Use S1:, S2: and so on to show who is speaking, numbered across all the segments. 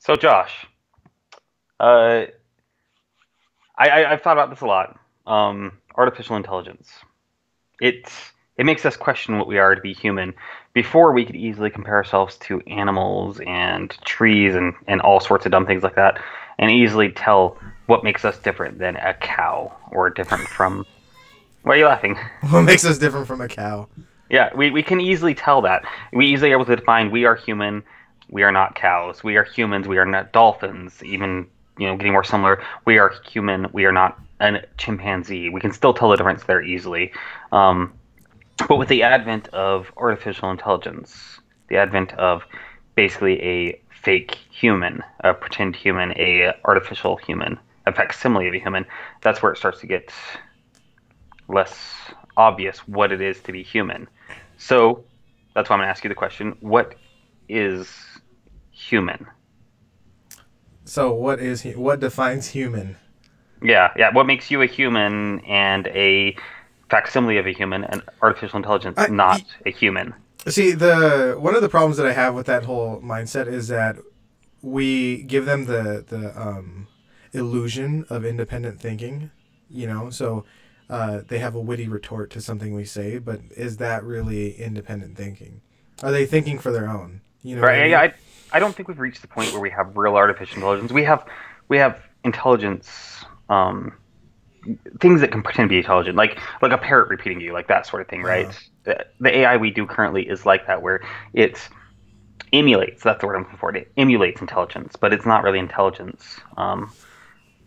S1: So Josh, uh, I've thought about this a lot. Artificial intelligence. It it makes us question what we are to be human. Before we could easily compare ourselves to animals and trees and all sorts of dumb things like that, and easily tell what makes us different than a cow or different from. Why are you laughing?
S2: What makes us different from a cow?
S1: Yeah, we can easily tell that. We easily are able to define we are human, we are not cows. We are humans, we are not dolphins. Even, getting more similar, we are human, we are not a chimpanzee. We can still tell the difference there easily. Um, but with the advent of artificial intelligence, the advent of basically a fake human, a pretend human, a artificial human, a facsimile of a human, that's where it starts to get less obvious what it is to be human. So that's why I'm going to ask you the question: what is human?
S2: So what defines human?
S1: Yeah, yeah. What makes you a human and a facsimile of a human, an artificial intelligence,
S2: I
S1: not a human?
S2: See, the one of the problems that I have with that whole mindset is that we give them the illusion of independent thinking. So they have a witty retort to something we say, but is that really independent thinking? Are they thinking for their own? You know what I
S1: Right? Yeah,
S2: mean?
S1: I don't think we've reached the point where we have real artificial intelligence. We have intelligence, things that can pretend to be intelligent, like a parrot repeating you, like that sort of thing, right?
S2: Uh,
S1: The AI we do currently is like that, where it emulates. That's the word I'm looking for. It emulates intelligence, but it's not really intelligence.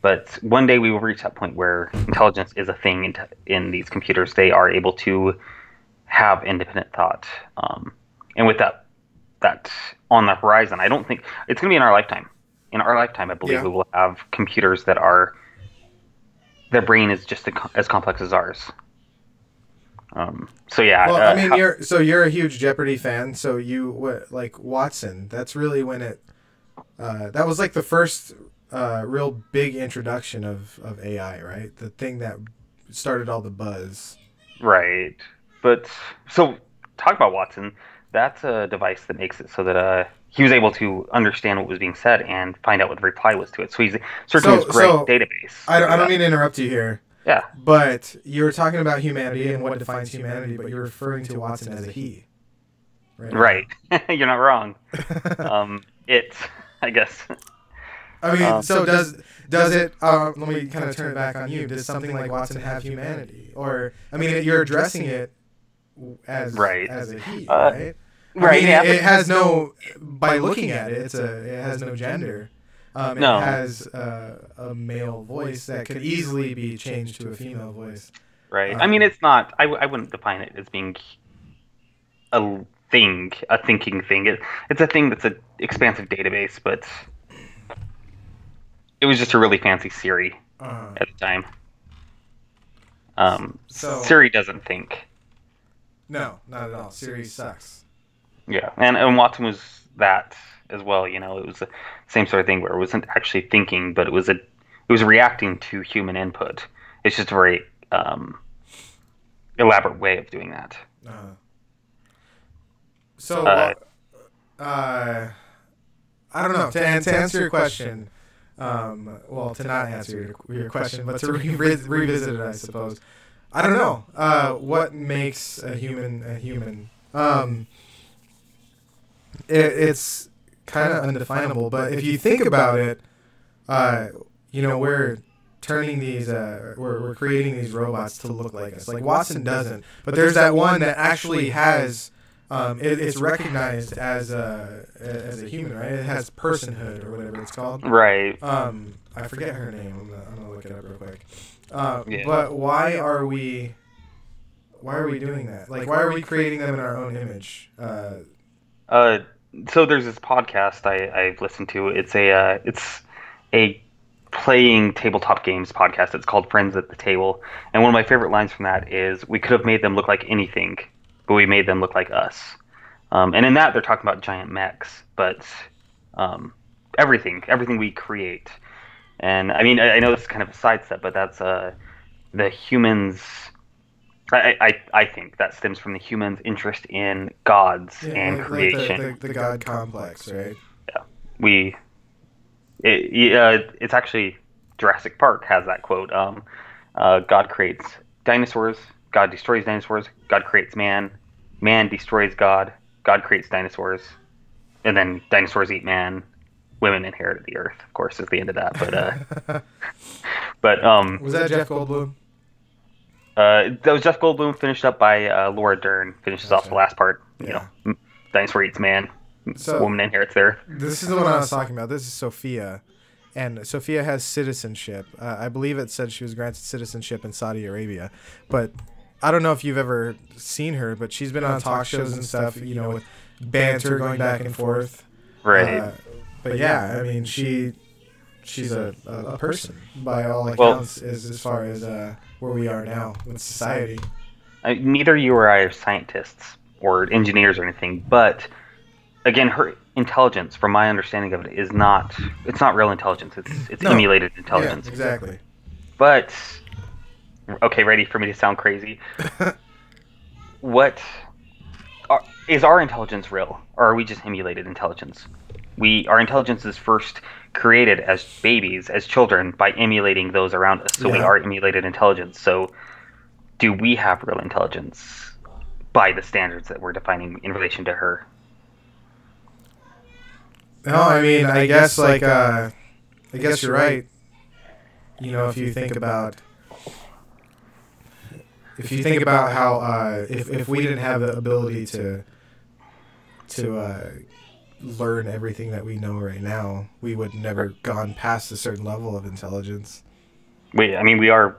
S1: But one day we will reach that point where intelligence is a thing in these computers. They are able to have independent thought, and with that on the horizon, I don't think it's going to be in our lifetime. In our lifetime, I believe
S2: yeah.
S1: we will have computers that are their brain is just as complex as ours. So yeah,
S2: Well, I mean, you're a huge Jeopardy fan, so like Watson. That's really when it. That was like the first real big introduction of AI, right? The thing that started all the buzz.
S1: right. But so talk about Watson. That's a device that makes it so that he was able to understand what was being said and find out what the reply was to it. So he's searching his
S2: So
S1: great
S2: so
S1: database
S2: I
S1: to
S2: don't,
S1: do
S2: I don't
S1: that.
S2: mean to interrupt you here,
S1: Yeah.
S2: but you were talking about humanity and what defines humanity, but you're referring to Watson as a he right
S1: Right.
S2: now.
S1: You're not wrong. It, I guess.
S2: I mean,
S1: Um,
S2: so does it? Let me kind of turn it back on you. Does something like Watson have humanity, or I mean, you're addressing it
S1: right.
S2: as a he,
S1: Uh,
S2: right? I
S1: right.
S2: mean,
S1: Yeah. But
S2: it has no. By looking at it, it has no gender. It
S1: no.
S2: has a male voice that could easily be changed to a female voice.
S1: Right. I mean,
S2: Um,
S1: it's not. I wouldn't define it as being a thing, a thinking thing. It's a thing that's an expansive database, but it was just a really fancy Siri
S2: uh,
S1: at the time.
S2: so
S1: Siri doesn't think.
S2: no, not at all. Siri sucks.
S1: Yeah, and Watson was that as well. It was the same sort of thing where it wasn't actually thinking, but it was reacting to human input. It's just a very elaborate way of doing that.
S2: Uh, so
S1: Uh,
S2: uh, I don't know. To answer your question, well, to not answer your question, but to revisit it, I suppose. I don't know. What makes a human a human? It's kind of undefinable, but if you think about it, uh, we're turning these, we're creating these robots to look like us. Like Watson doesn't, but there's that one that actually has. It's recognized as a human, right? It has personhood or whatever it's called.
S1: right.
S2: I forget her name. I'm gonna look it up real quick.
S1: Yeah.
S2: But why are we doing that? Like, why are we creating them in our own image?
S1: Uh, so there's this podcast I've listened to. It's a playing tabletop games podcast. It's called Friends at the Table, and one of my favorite lines from that is, "We could have made them look like anything, but we made them look like us." And in that, they're talking about giant mechs, but um, everything we create. And I mean, I know this is kind of a sidestep, but that's the humans. I think that stems from the humans' interest in gods
S2: Yeah,
S1: and
S2: like
S1: creation.
S2: the god complex, right?
S1: Yeah, we It's actually Jurassic Park has that quote. God creates dinosaurs. God destroys dinosaurs. God creates man. Man destroys God. God creates dinosaurs, and then dinosaurs eat man. Women inherited the earth. Of course, is the end of that. But
S2: Was that Jeff Goldblum?
S1: that was Jeff Goldblum finished up by Laura Dern. Finishes off the
S2: Gotcha.
S1: last part.
S2: Yeah.
S1: Dinosaur eats man.
S2: So
S1: Woman inherits the earth.
S2: this is the one I was talking about. This is Sophia, and Sophia has citizenship. I believe it said she was granted citizenship in Saudi Arabia, but I don't know if you've ever seen her, but she's been on talk shows and stuff. With banter going back and forth.
S1: Right.
S2: But yeah, I mean, she's a person by all accounts, as far as where we are now with society.
S1: Neither you or I are scientists or engineers or anything, but again, her intelligence, from my understanding of it, is not. It's not real intelligence. It's
S2: No.
S1: emulated intelligence.
S2: Yeah, exactly.
S1: But okay, ready for me to sound crazy? What is our intelligence real, or are we just emulated intelligence? Our intelligence is first created as babies, as children, by emulating those around us. So we
S2: Yeah.
S1: are emulated intelligence. So do we have real intelligence by the standards that we're defining in relation to her?
S2: No, I mean, I guess I guess you're right. If you think about how if we didn't have the ability to learn everything that we know right now, we would never gone past a certain level of intelligence.
S1: I mean, we are,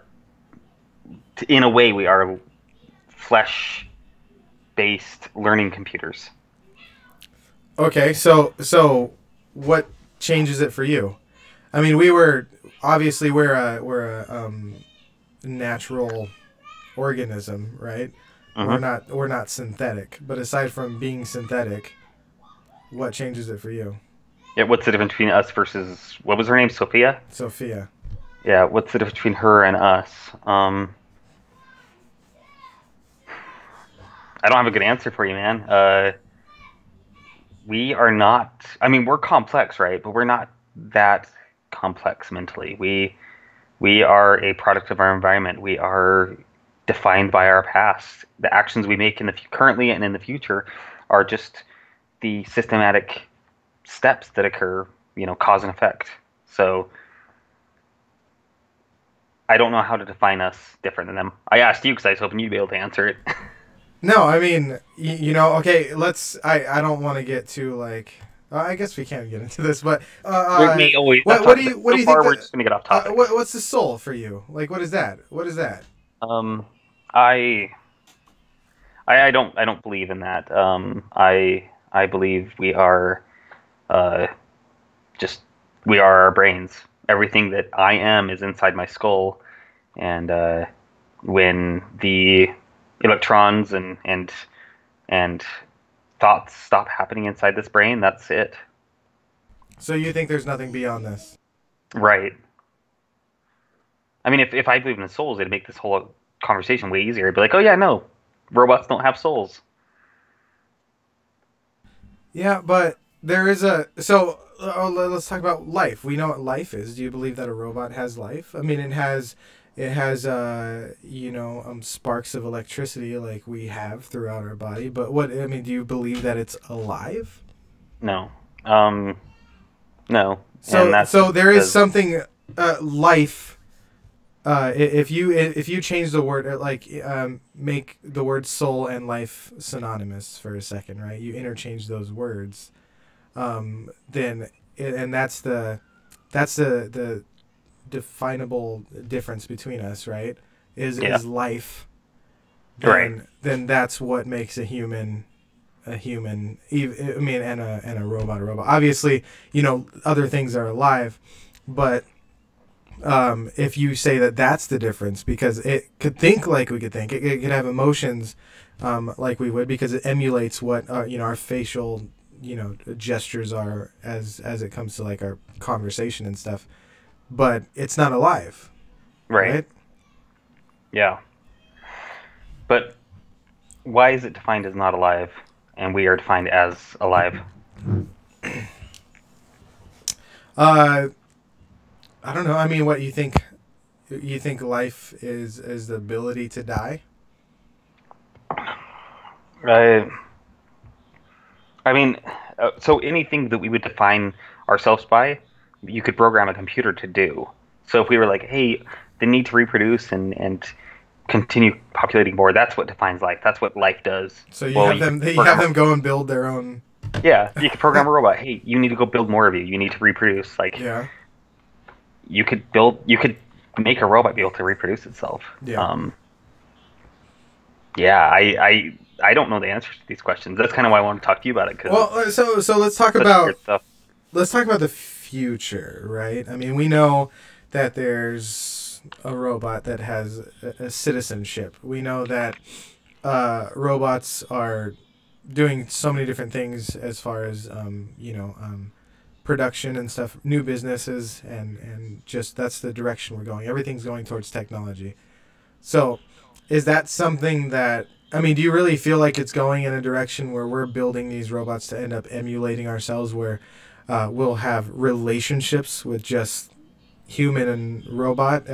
S1: in a way, we are flesh-based learning computers.
S2: Okay, so what changes it for you? I mean, we're a natural organism, right?
S1: Mm-hmm.
S2: We're not synthetic. But aside from being synthetic, what changes it for you?
S1: Yeah, what's the difference between us versus, what was her name, Sophia?
S2: Sophia.
S1: Yeah, what's the difference between her and us? I don't have a good answer for you, man. We are not. I mean, we're complex, right? But we're not that complex mentally. We are a product of our environment. We are defined by our past. The actions we make in the currently and in the future are just the systematic steps that occur. Cause and effect. So I don't know how to define us different than them. I asked you because I was hoping you'd be able to answer it.
S2: No, I mean, okay, I don't want to get too, I guess we can't get into this, but,
S1: We may always.
S2: what do you
S1: So far,
S2: think
S1: we're just gonna get off topic.
S2: what's the soul for you? Like, what is that? What is that?
S1: I don't believe in that. I believe we are, just we are our brains. Everything that I am is inside my skull, and when the electrons and thoughts stop happening inside this brain, that's it.
S2: So you think there's nothing beyond this?
S1: Right. I mean, if I believed in souls, it'd make this whole conversation way easier. It'd be like, oh yeah, no, robots don't have souls.
S2: Yeah, but there is let's talk about life. We know what life is. Do you believe that a robot has life? I mean, it has sparks of electricity like we have throughout our body. But do you believe that it's alive?
S1: No. No.
S2: So there is something life. If you change the word, make the word soul and life synonymous for a second, right? You interchange those words, then and that's the definable difference between us, right? Is life.
S1: Right.
S2: Then that's what makes a human. I mean, and a robot a robot. Obviously, other things are alive, but. If you say that that's the difference, because it could think like we could think, it could have emotions like we would, because it emulates what our facial gestures are as it comes to like our conversation and stuff, but it's not alive, right?
S1: Yeah. But why is it defined as not alive, and we are defined as alive?
S2: Uh, I don't know. I mean, what you think? You think life is the ability to die?
S1: I I mean, so anything that we would define ourselves by, you could program a computer to do. So if we were like, hey, the need to reproduce and continue populating more, that's what defines life. That's what life does.
S2: So you
S1: Well,
S2: have
S1: you could
S2: them. You have
S1: program,
S2: them go and build their own.
S1: yeah, you could program a robot. Hey, you need to go build more of you. You need to reproduce. Like
S2: Yeah.
S1: you could make a robot be able to reproduce itself.
S2: Yeah.
S1: Yeah, I don't know the answers to these questions. That's kind of why I want to talk to you about it because
S2: Well, so let's talk
S1: it's such
S2: about
S1: weird stuff.
S2: the future, right? I mean, we know that there's a robot that has a citizenship. We know that robots are doing so many different things as far as production and stuff, new businesses, and just that's the direction we're going. Everything's going towards technology. So, is that something that I mean, do you really feel like it's going in a direction where we're building these robots to end up emulating ourselves, where we'll have relationships with just human and robot,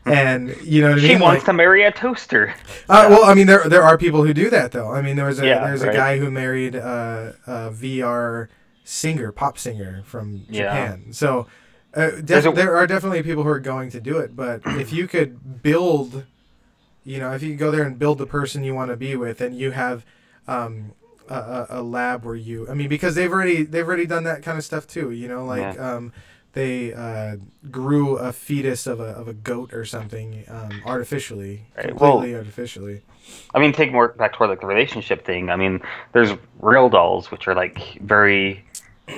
S2: and you know what I
S1: She
S2: mean?
S1: wants
S2: Like,
S1: to marry a toaster.
S2: well, I mean, there are people who do that though. I mean, there's a
S1: Right.
S2: guy who married a VR singer, pop singer from
S1: Yeah.
S2: Japan. So
S1: There's a
S2: there are definitely people who are going to do it. But if you could build, if you could go there and build the person you want to be with, and you have a lab where I mean, because they've already done that kind of stuff too. Like
S1: Yeah.
S2: they grew a fetus of a goat or something artificially,
S1: Right,
S2: completely artificially.
S1: I mean, take more back toward like the relationship thing. I mean, there's real dolls, which are like very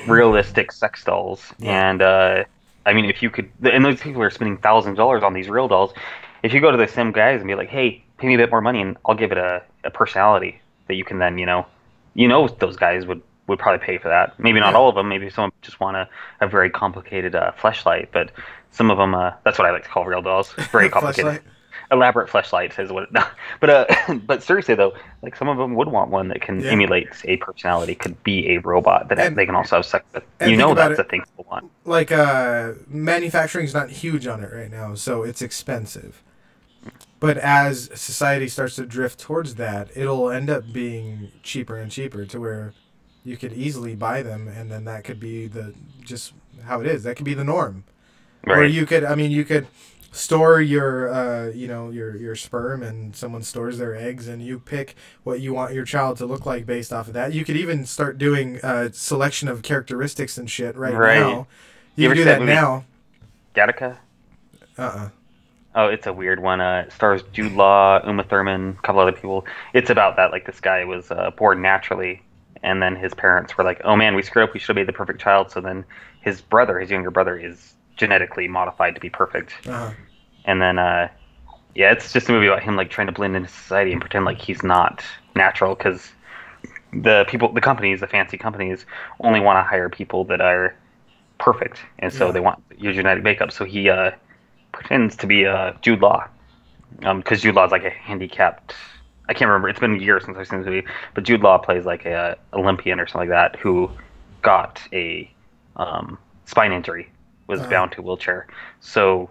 S1: realistic sex dolls,
S2: Yeah.
S1: and I mean, if you could, and those people are spending thousands of dollars on these real dolls. If you go to the sim guys and be like, "Hey, pay me a bit more money, and I'll give it a personality that you can then, those guys would probably pay for that. Maybe not
S2: Yeah.
S1: all of them. Maybe some just want a very complicated fleshlight, but some of them, that's what I like to call real dolls. Very complicated.
S2: Fleshlight.
S1: Elaborate fleshlights is what it, no. But but seriously though, like some of them would want one that can
S2: Yeah.
S1: emulate a personality, could be a robot that
S2: And-
S1: they can also have sex with.
S2: and
S1: You
S2: think
S1: know
S2: about
S1: that's
S2: it-
S1: the thing people want.
S2: Like manufacturing's not huge on it right now, so it's expensive. But as society starts to drift towards that, it'll end up being cheaper and cheaper to where you could easily buy them, and then that could be just how it is. That could be the norm. Or
S1: Right.
S2: you could store your sperm, and someone stores their eggs, and you pick what you want your child to look like based off of that. You could even start doing selection of characteristics and shit right
S1: Right.
S2: now.
S1: You
S2: You
S1: ever
S2: can do
S1: see that
S2: that
S1: movie?
S2: now.
S1: Gattaca?
S2: Uh-uh.
S1: Oh, it's a weird one. It stars Jude Law, Uma Thurman, a couple other people. It's about that. Like this guy was born naturally, and then his parents were like, "Oh man, we screwed up. We should have made the perfect child." So then his younger brother, is genetically modified to be perfect.
S2: Uh-huh.
S1: And then, yeah, it's just a movie about him like trying to blend into society and pretend like he's not natural because the fancy companies, only want to hire people that are perfect, and so
S2: Yeah.
S1: they want your genetic makeup. So he pretends to be Jude Law, because Jude Law is like a handicapped. I can't remember. It's been years since I've seen this movie, but Jude Law plays like a Olympian or something like that who got a spine injury, was bound to a wheelchair. So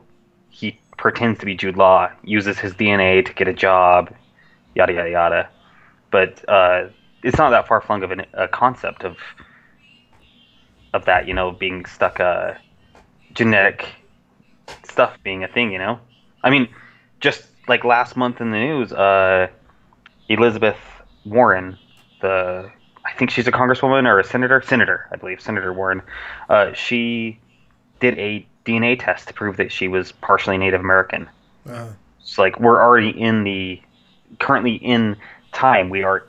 S1: he pretends to be Jude Law, uses his DNA to get a job, yada yada yada. But it's not that far flung of a concept of that, being stuck genetic stuff being a thing. I mean, just like last month in the news, Elizabeth Warren, I think she's a congresswoman or a senator, I believe, Senator Warren, she did a DNA test to prove that she was partially Native American.
S2: Uh-huh.
S1: It's like we're already currently in time, we are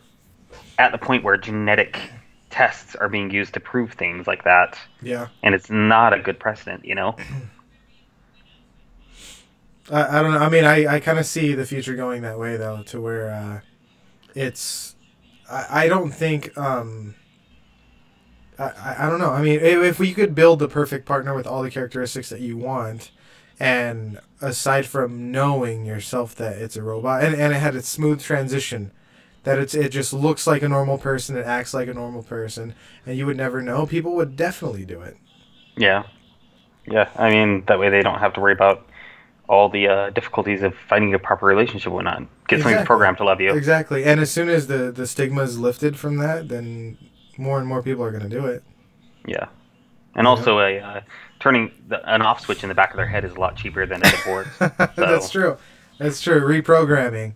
S1: at the point where genetic tests are being used to prove things like that,
S2: Yeah.
S1: and it's not a good precedent,
S2: I don't know. I mean, I kind of see the future going that way, though, to where it's. I don't think. I don't know. I mean, if we could build the perfect partner with all the characteristics that you want, and aside from knowing yourself that it's a robot, and it had a smooth transition, that it just looks like a normal person, it acts like a normal person, and you would never know, people would definitely do it.
S1: Yeah, yeah. I mean, that way they don't have to worry about all the difficulties of finding a proper relationship and whatnot. Get something that's
S2: Exactly.
S1: programmed to love you.
S2: Exactly. And as soon as the stigma is lifted from that, then more and more people are going to do it.
S1: Yeah, and
S2: You know?
S1: also turning an off switch in the back of their head is a lot cheaper than a divorce.
S2: That's
S1: So
S2: true. That's true. Reprogramming.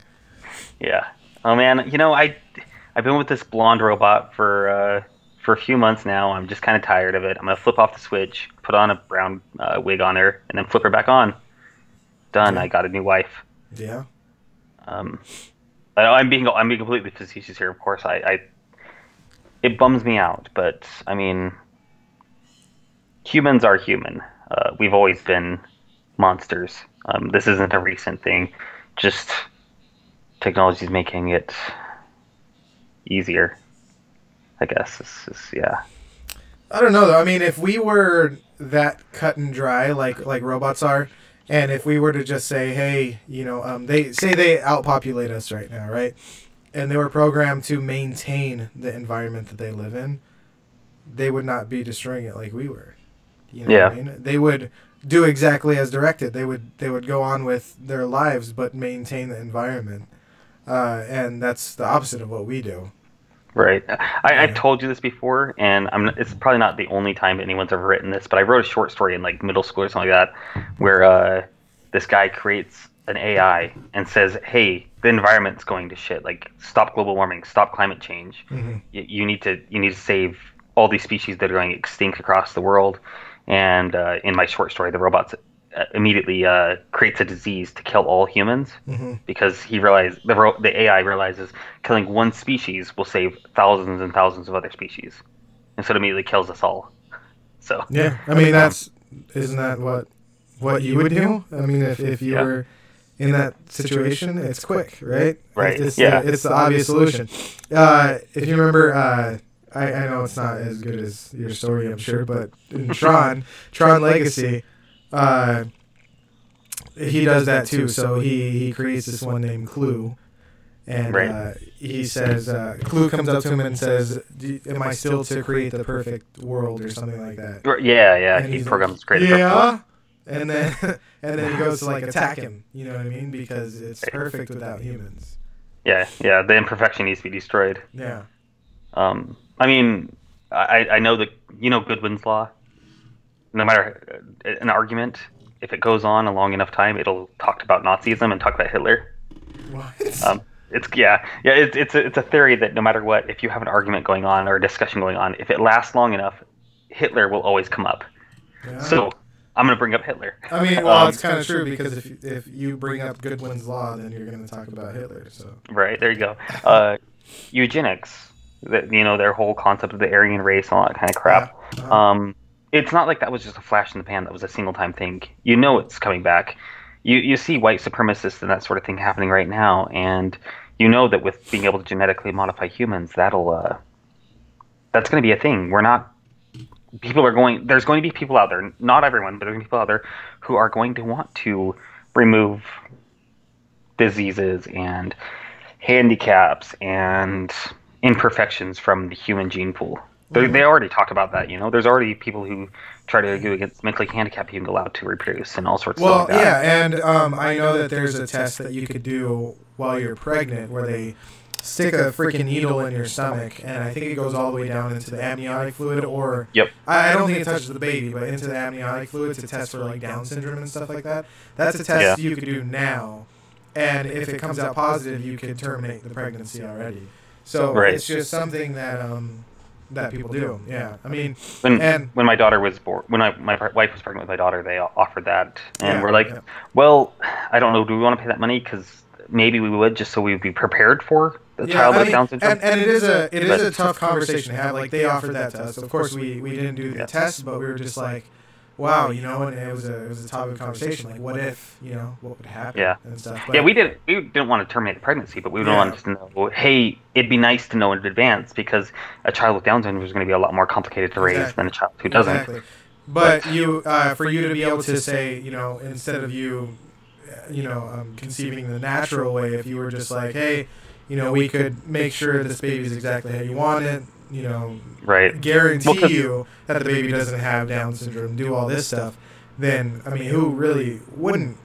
S1: yeah. Oh man, I've been with this blonde robot for a few months now. I'm just kind of tired of it. I'm gonna flip off the switch, put on a brown wig on her, and then flip her back on. Done.
S2: Yeah.
S1: I got a new wife.
S2: Yeah.
S1: Um, I'm being completely facetious here. Of course, I it bums me out, but I mean, humans are human. We've always been monsters. This isn't a recent thing. Just technology is making it easier. I guess. Yeah.
S2: I don't know though. I mean, if we were that cut and dry like robots are, and if we were to just say, hey, they say they outpopulate us right now, right? And they were programmed to maintain the environment that they live in, they would not be destroying it like we were. You know what
S1: Yeah.
S2: I mean? They would do exactly as directed. They would go on with their lives, but maintain the environment. And that's the opposite of what we do.
S1: Right. I've
S2: Yeah.
S1: told you this before, and it's probably not the only time anyone's ever written this, but I wrote a short story in like middle school or something like that, where this guy creates an AI and says, "Hey, the environment's going to shit. Like, stop global warming, stop climate change.
S2: Hmm.
S1: You need to save all these species that are going extinct across the world." And in my short story, the robots immediately creates a disease to kill all humans
S2: Hmm.
S1: because the AI realizes killing one species will save thousands and thousands of other species, and so it immediately kills us all. So
S2: Yeah. I mean, isn't that what you would do? I mean, if you
S1: yeah,
S2: were in that situation, it's quick, right?
S1: right,
S2: It's
S1: yeah,
S2: it's the obvious solution. If you remember, I know it's not as good as your story, I'm sure, but in Tron Legacy, uh, he does that too. So he creates this one named Clue, and
S1: right,
S2: he says Clue comes up to him and says, "Am I still to create the perfect world or something like that?"
S1: yeah, yeah.
S2: And
S1: He
S2: he's like,
S1: programs creative.
S2: "Yeah." And then and then he goes to like attack him. You know what I mean? Because it's perfect without humans.
S1: Yeah, yeah. The imperfection needs to be destroyed.
S2: Yeah.
S1: I mean, I know that Goodwin's law. No matter an argument, if it goes on a long enough time, it'll talk about Nazism and talk about Hitler.
S2: What?
S1: Um, yeah. It's a theory that no matter what, if you have an argument going on or a discussion going on, if it lasts long enough, Hitler will always come up.
S2: Yeah.
S1: So I'm gonna bring up Hitler.
S2: I mean, well, it's kind of true because if you bring up Goodwin's law, then you're going to talk about Hitler. So.
S1: Right there you go. Eugenics, their whole concept of the Aryan race and all that kind of
S2: Yeah.
S1: crap. It's not like that was just a flash in the pan. That was a single time thing. You know it's coming back. You see white supremacists and that sort of thing happening right now, and you know that with being able to genetically modify humans, that's going to be a thing. We're not people are going there's going to be people out there, not everyone, but there's going to be people out there who are going to want to remove diseases and handicaps and imperfections from the human gene pool. They
S2: Mhm.
S1: already talked about that. There's already people who try to argue against mentally handicapped being allowed to reproduce and all sorts of
S2: Well,
S1: stuff like that.
S2: yeah, and I know that there's a test that you could do while you're pregnant where they stick a freaking needle in your stomach, and I think it goes all the way down into the amniotic fluid, or
S1: Yep.
S2: I don't think it touches the baby, but into the amniotic fluid to test for like Down syndrome and stuff like that. That's a test
S1: Yeah.
S2: you could do now, and if it comes out positive, you can terminate the pregnancy already. So
S1: Right.
S2: it's just something that people do. Yeah, I mean,
S1: When
S2: and
S1: when my daughter was born, when my wife was pregnant with my daughter, they offered that, and
S2: yeah,
S1: we're like,
S2: yeah.
S1: well, I don't know, do we want to pay that money? Because maybe we would, just so we'd be prepared for the
S2: Yeah,
S1: child
S2: I
S1: with
S2: mean,
S1: Down syndrome.
S2: and it is
S1: But-
S2: a tough conversation to have. Like they offered that to us. Of course, we didn't do the
S1: Yeah.
S2: test, but we were just like, wow, and it was a topic of conversation. Like, what if, what would happen,
S1: Yeah.
S2: and stuff.
S1: Yeah,
S2: But,
S1: we didn't want to terminate the pregnancy, but we
S2: Yeah.
S1: wanted to know, hey, it'd be nice to know in advance because a child with Down syndrome is going to be a lot more complicated to raise
S2: Exactly.
S1: than a child who doesn't.
S2: Exactly. But for you to be able to say, instead of conceiving the natural way, if you were just like, hey, we could make sure this baby's exactly how you want it,
S1: Right.
S2: guarantee
S1: Well, 'cause-
S2: you that the baby doesn't have Down syndrome, do all this stuff, then I mean, who really wouldn't?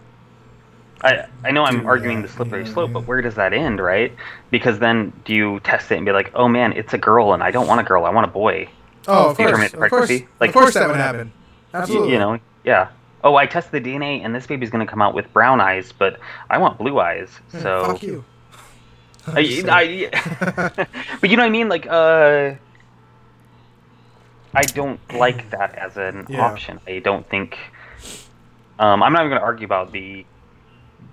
S1: I know I'm
S2: do
S1: arguing
S2: that,
S1: the slippery
S2: you know what I
S1: slope,
S2: mean?
S1: but where does that end, right? Because then do you test it and be like, oh man, it's a girl and I don't want a girl, I want a boy.
S2: Oh, of
S1: Do you
S2: course,
S1: terminate the pregnancy?
S2: of course that would happen.
S1: Y-
S2: Absolutely.
S1: You know, yeah. Oh, I tested the DNA and this baby's going to come out with brown eyes, but I want blue eyes.
S2: Yeah,
S1: So
S2: fuck you.
S1: but you know what I mean? Like, I don't like that as an
S2: Yeah.
S1: option. I don't think. I'm not even going to argue about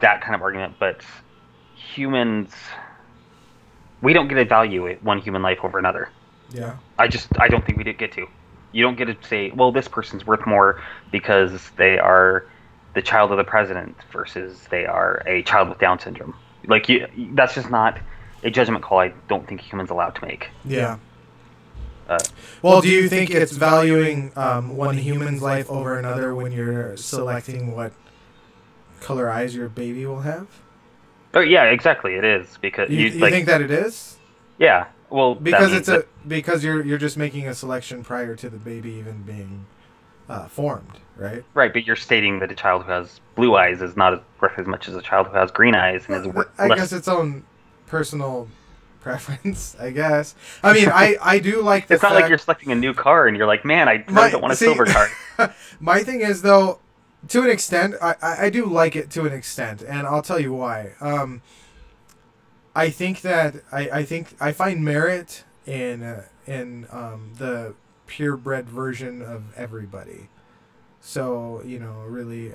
S1: that kind of argument, but humans, we don't get to evaluate one human life over another.
S2: Yeah.
S1: I don't think we did get to. You don't get to say, well, this person's worth more because they are the child of the president versus they are a child with Down syndrome. Like, that's just not a judgment call I don't think humans allowed to make.
S2: Yeah.
S1: Uh,
S2: Well, do you think it's valuing one human's life over another when you're selecting what color eyes your baby will have?
S1: oh yeah, exactly. It is because
S2: You
S1: like,
S2: think that it is?
S1: yeah. Well, that
S2: Because
S1: means
S2: because you're just making a selection prior to the baby even being formed, right?
S1: right, but you're stating that a child who has blue eyes is not worth as much as a child who has green eyes and is worth
S2: I
S1: less.
S2: guess its own personal preference. I guess. I mean, I do like the
S1: It's not
S2: fact,
S1: like you're selecting a new car and you're like, man, I really don't want a silver car.
S2: My thing is though, to an extent, I do like it to an extent, and I'll tell you why. I think that I find merit in the purebred version of everybody. So really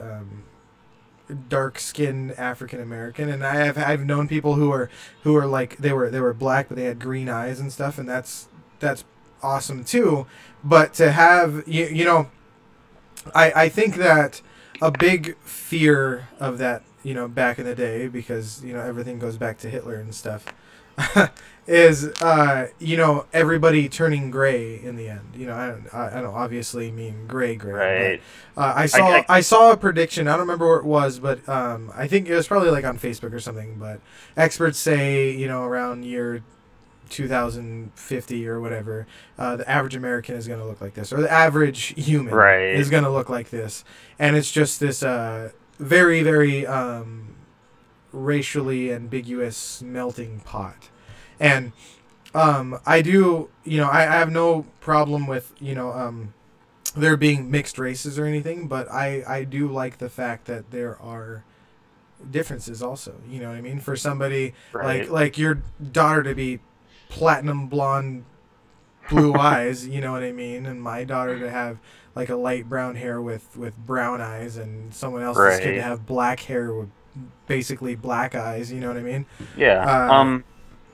S2: dark-skinned African American, and I've known people who are like they were black but they had green eyes and stuff, and that's awesome too. But to have I think that a big fear of that, back in the day, because everything goes back to Hitler and stuff, is everybody turning gray in the end. I don't obviously mean gray,
S1: Right.
S2: but I
S1: I
S2: saw a prediction. I don't remember where it was, but I think it was probably like on Facebook or something. But experts say around year 2050 or whatever, the average American is going to look like this, or the average human
S1: Right.
S2: is going to look like this, and it's just this very, very racially ambiguous melting pot. And I do, I have no problem with there being mixed races or anything, but I do like the fact that there are differences also. You know what I mean? For somebody
S1: Right.
S2: like your daughter to be platinum blonde, blue eyes, you know what I mean, and my daughter to have like a light brown hair with brown eyes, and someone else's kid to
S1: Right.
S2: have black hair with basically black eyes. You know what I mean?
S1: Yeah.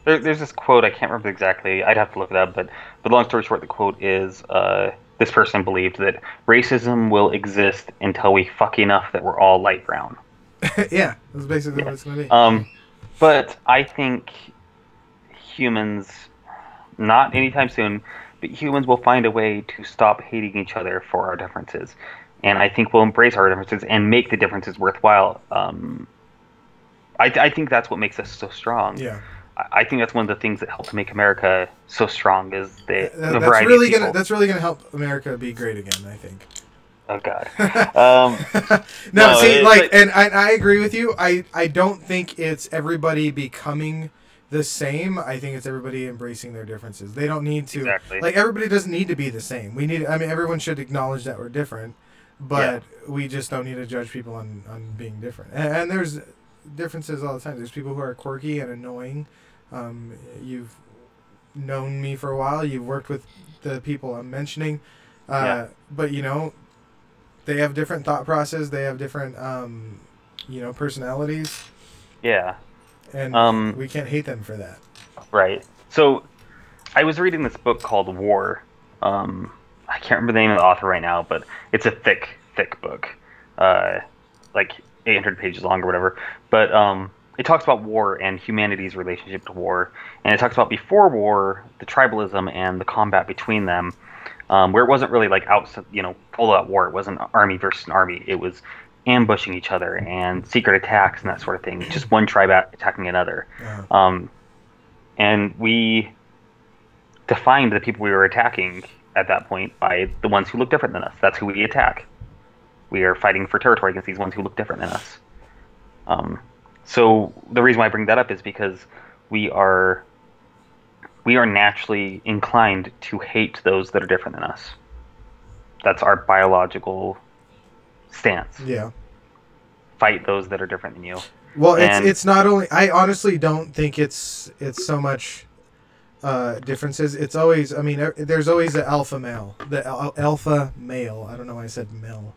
S1: There's this quote, I can't remember exactly. I'd have to look it up, but long story short, the quote is this person believed that racism will exist until we fuck enough that we're all light brown.
S2: Yeah, that's basically what it's gonna be.
S1: But I think humans, not anytime soon, but humans will find a way to stop hating each other for our differences. And I think we'll embrace our differences and make the differences worthwhile. I think that's what makes us so strong.
S2: Yeah.
S1: I think that's one of the things that helped make America so strong is the
S2: That's
S1: variety
S2: really
S1: of people.
S2: that's really gonna help America be great again, I think.
S1: Oh God.
S2: No, see,
S1: it's
S2: like, and I agree with you. I don't think it's everybody becoming the same. I think it's everybody embracing their differences. They don't need to,
S1: Exactly.
S2: like, everybody doesn't need to be the same. I mean, everyone should acknowledge that we're different, but we just don't need to judge people on being different. And there's differences all the time. There's people who are quirky and annoying. You've known me for a while. You've worked with the people I'm mentioning. But, they have different thought process. They have different, personalities.
S1: Yeah.
S2: And we can't hate them for that.
S1: Right. So I was reading this book called War. I can't remember the name of the author right now, but it's a thick book, like 800 pages long or whatever. But it talks about war and humanity's relationship to war, and it talks about before war, the tribalism and the combat between them, where it wasn't really like full out war. It wasn't army versus an army. It was ambushing each other and secret attacks and that sort of thing. Just one tribe attacking another.
S2: Yeah.
S1: And defined the people we were attacking at that point by the ones who look different than us. That's who we attack. We are fighting for territory against these ones who look different than us. Um, so the reason why I bring that up is because we are we are naturally inclined to hate those that are different than us. That's our biological stance.
S2: Yeah.
S1: Fight those that are different than you.
S2: Well,
S1: And
S2: it's not only. I honestly don't think it's so much differences. It's always. I mean, there's always the alpha male. The alpha male. I don't know why I said male.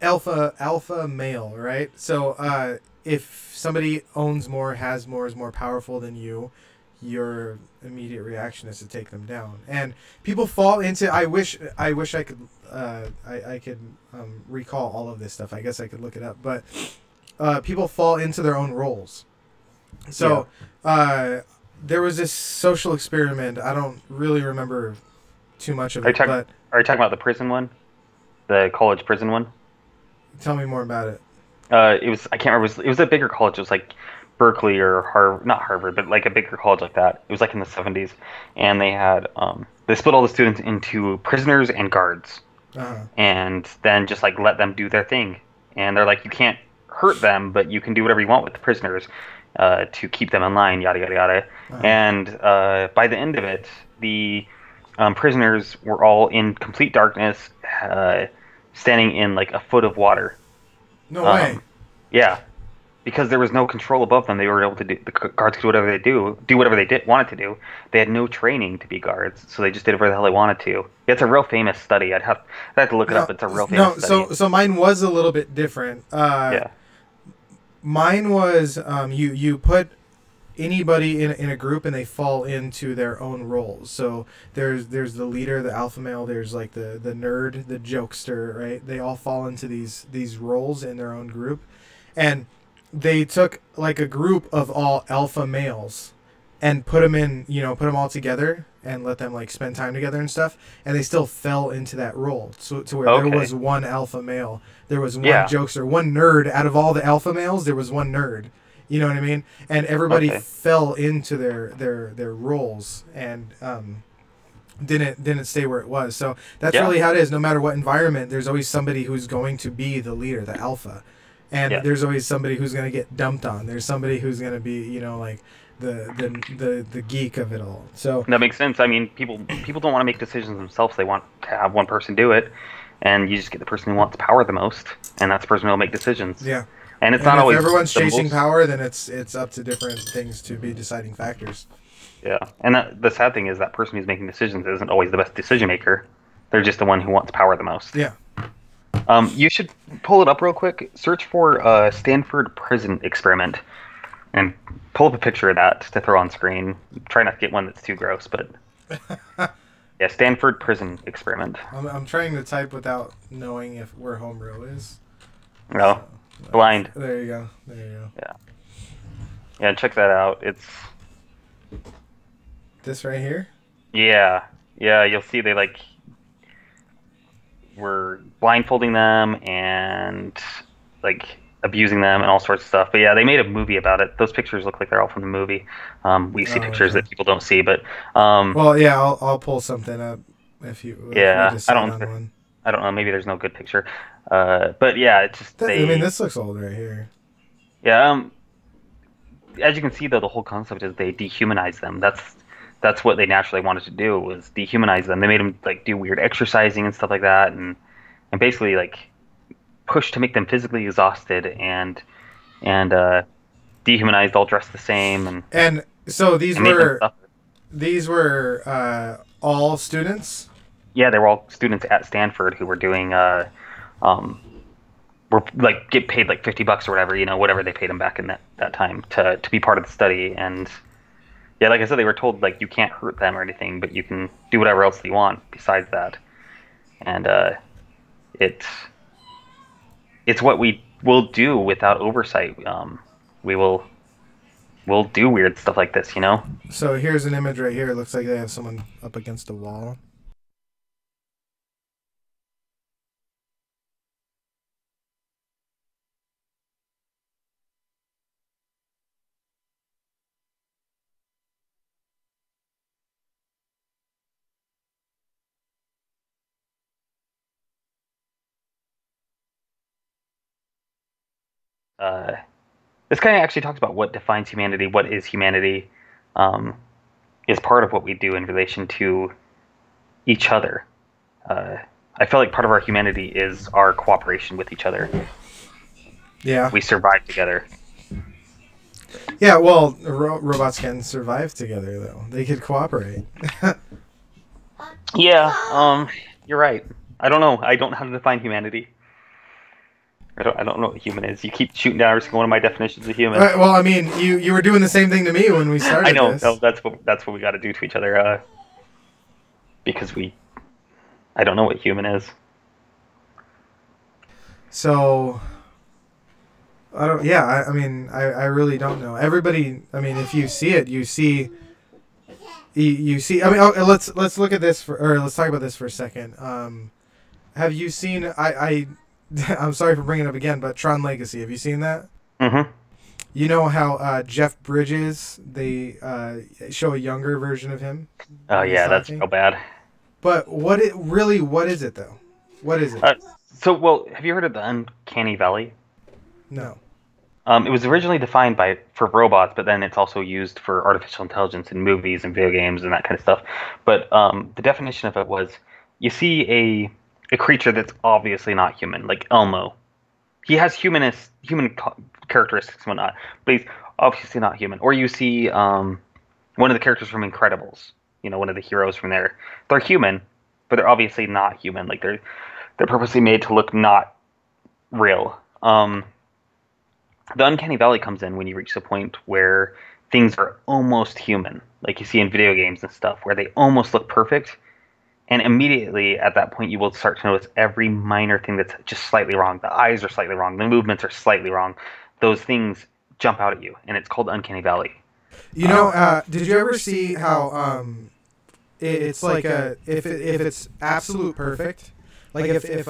S2: Alpha male, right? So if somebody owns more, has more, is more powerful than you, your immediate reaction is to take them down. And people fall into. I wish I could. I could recall all of this stuff. I guess I could look it up, but people fall into their own roles. So there was this social experiment. I don't really remember too much of it, but
S1: are you talking about the prison one, the college prison one?
S2: Tell me more about it.
S1: It was I can't remember. It was a bigger college. It was like Berkeley or Harvard, not Harvard, but like a bigger college like that. It was like in the 70s, and they had they split all the students into prisoners and guards, and then just like let them do their thing. And they're like, you can't hurt them, but you can do whatever you want with the prisoners to keep them in line, yada yada yada. And by the end of it, the prisoners were all in complete darkness, standing in like a foot of water.
S2: No way.
S1: Yeah, because there was no control above them. They were able to do, the guards could do whatever they do whatever they wanted to do. They had no training to be guards, so they just did whatever the hell they wanted to. It's a real famous study. I'd have to look it up. It's a real famous study.
S2: So mine was a little bit different.
S1: Yeah.
S2: Mine was you put anybody in a group and they fall into their own roles. So there's the leader, the alpha male, there's like the nerd, the jokester, right? They all fall into these roles in their own group. And they took like a group of all alpha males and put them all together and let them like spend time together and stuff, and they still fell into that role. So to where there was one alpha male, there was one jokester, one nerd. Out of all the alpha males, there was one nerd. You know what I mean? And everybody fell into their roles and didn't stay where it was. So that's really how it is. No matter what environment, there's always somebody who's going to be the leader, the alpha. And there's always somebody who's going to get dumped on. There's somebody who's going to be, like the geek of it all. So
S1: that makes sense. I mean, people don't want to make decisions themselves. They want to have one person do it, and you just get the person who wants power the most, and that's the person who'll make decisions.
S2: Yeah.
S1: And it's not always.
S2: If everyone's chasing power, then it's up to different things to be deciding factors.
S1: Yeah, and the sad thing is that person who's making decisions isn't always the best decision maker. They're just the one who wants power the most.
S2: Yeah.
S1: You should pull it up real quick. Search for Stanford Prison Experiment, and pull up a picture of that to throw on screen. Try not to get one that's too gross, but yeah, Stanford Prison Experiment.
S2: I'm trying to type without knowing where home row is.
S1: No, blind.
S2: There you go.
S1: Yeah. Yeah, check that out. It's
S2: this right here.
S1: Yeah. You'll see they were blindfolding them and like abusing them and all sorts of stuff. But yeah, they made a movie about it. Those pictures look like they're all from the movie. We see pictures that people don't see, but
S2: well, yeah, I'll pull something up if you.
S1: Yeah, I don't know. Maybe there's no good picture. But yeah, it's just
S2: this looks old right here.
S1: Yeah. As you can see, though, the whole concept is they dehumanize them. That's what they naturally wanted to do, was dehumanize them. They made them like do weird exercising and stuff like that, and basically like push to make them physically exhausted and dehumanized, all dressed the same. And
S2: so these were all students.
S1: Yeah, they were all students at Stanford who were doing were like get paid like $50 or whatever, whatever they paid them back in that time to be part of the study. And yeah, like I said, they were told like you can't hurt them or anything, but you can do whatever else you want besides that. And it's what we will do without oversight. We'll do weird stuff like this,
S2: So here's an image right here. It looks like they have someone up against a wall.
S1: this kind of actually talks about what defines humanity, what is humanity, um, is part of what we do in relation to each other. Uh, I feel like part of our humanity is our cooperation with each other.
S2: Yeah.
S1: We survive together.
S2: Yeah, well, robots can survive together, though. They could cooperate.
S1: Yeah, you're right. I don't know. I don't know how to define humanity. I don't know what human is. You keep shooting down every single one of my definitions of human.
S2: Well, I mean, you were doing the same thing to me when we started.
S1: I know.
S2: This.
S1: No, that's what we got to do to each other. Because I don't know what human is.
S2: So, I don't. Yeah, I mean, I really don't know. Everybody. I mean, if you see it, you see. You see. I mean, let's look at this or let's talk about this for a second. Have you seen? I'm sorry for bringing it up again, but Tron Legacy. Have you seen that?
S1: Mm-hmm.
S2: You know how Jeff Bridges, they show a younger version of him?
S1: Oh, yeah, that's so bad.
S2: But what is it, though? What is it?
S1: Well, have you heard of the Uncanny Valley?
S2: No.
S1: It was originally defined for robots, but then it's also used for artificial intelligence in movies and video games and that kind of stuff. But the definition of it was, you see a creature that's obviously not human, like Elmo. He has human characteristics and whatnot, but he's obviously not human. Or you see one of the characters from Incredibles, one of the heroes from there. They're human, but they're obviously not human. Like they're purposely made to look not real. The Uncanny Valley comes in when you reach the point where things are almost human, like you see in video games and stuff, where they almost look perfect. And immediately at that point, you will start to notice every minor thing that's just slightly wrong. The eyes are slightly wrong. The movements are slightly wrong. Those things jump out at you, and it's called Uncanny Valley.
S2: Did you ever see how it's like if it's absolute perfect, like if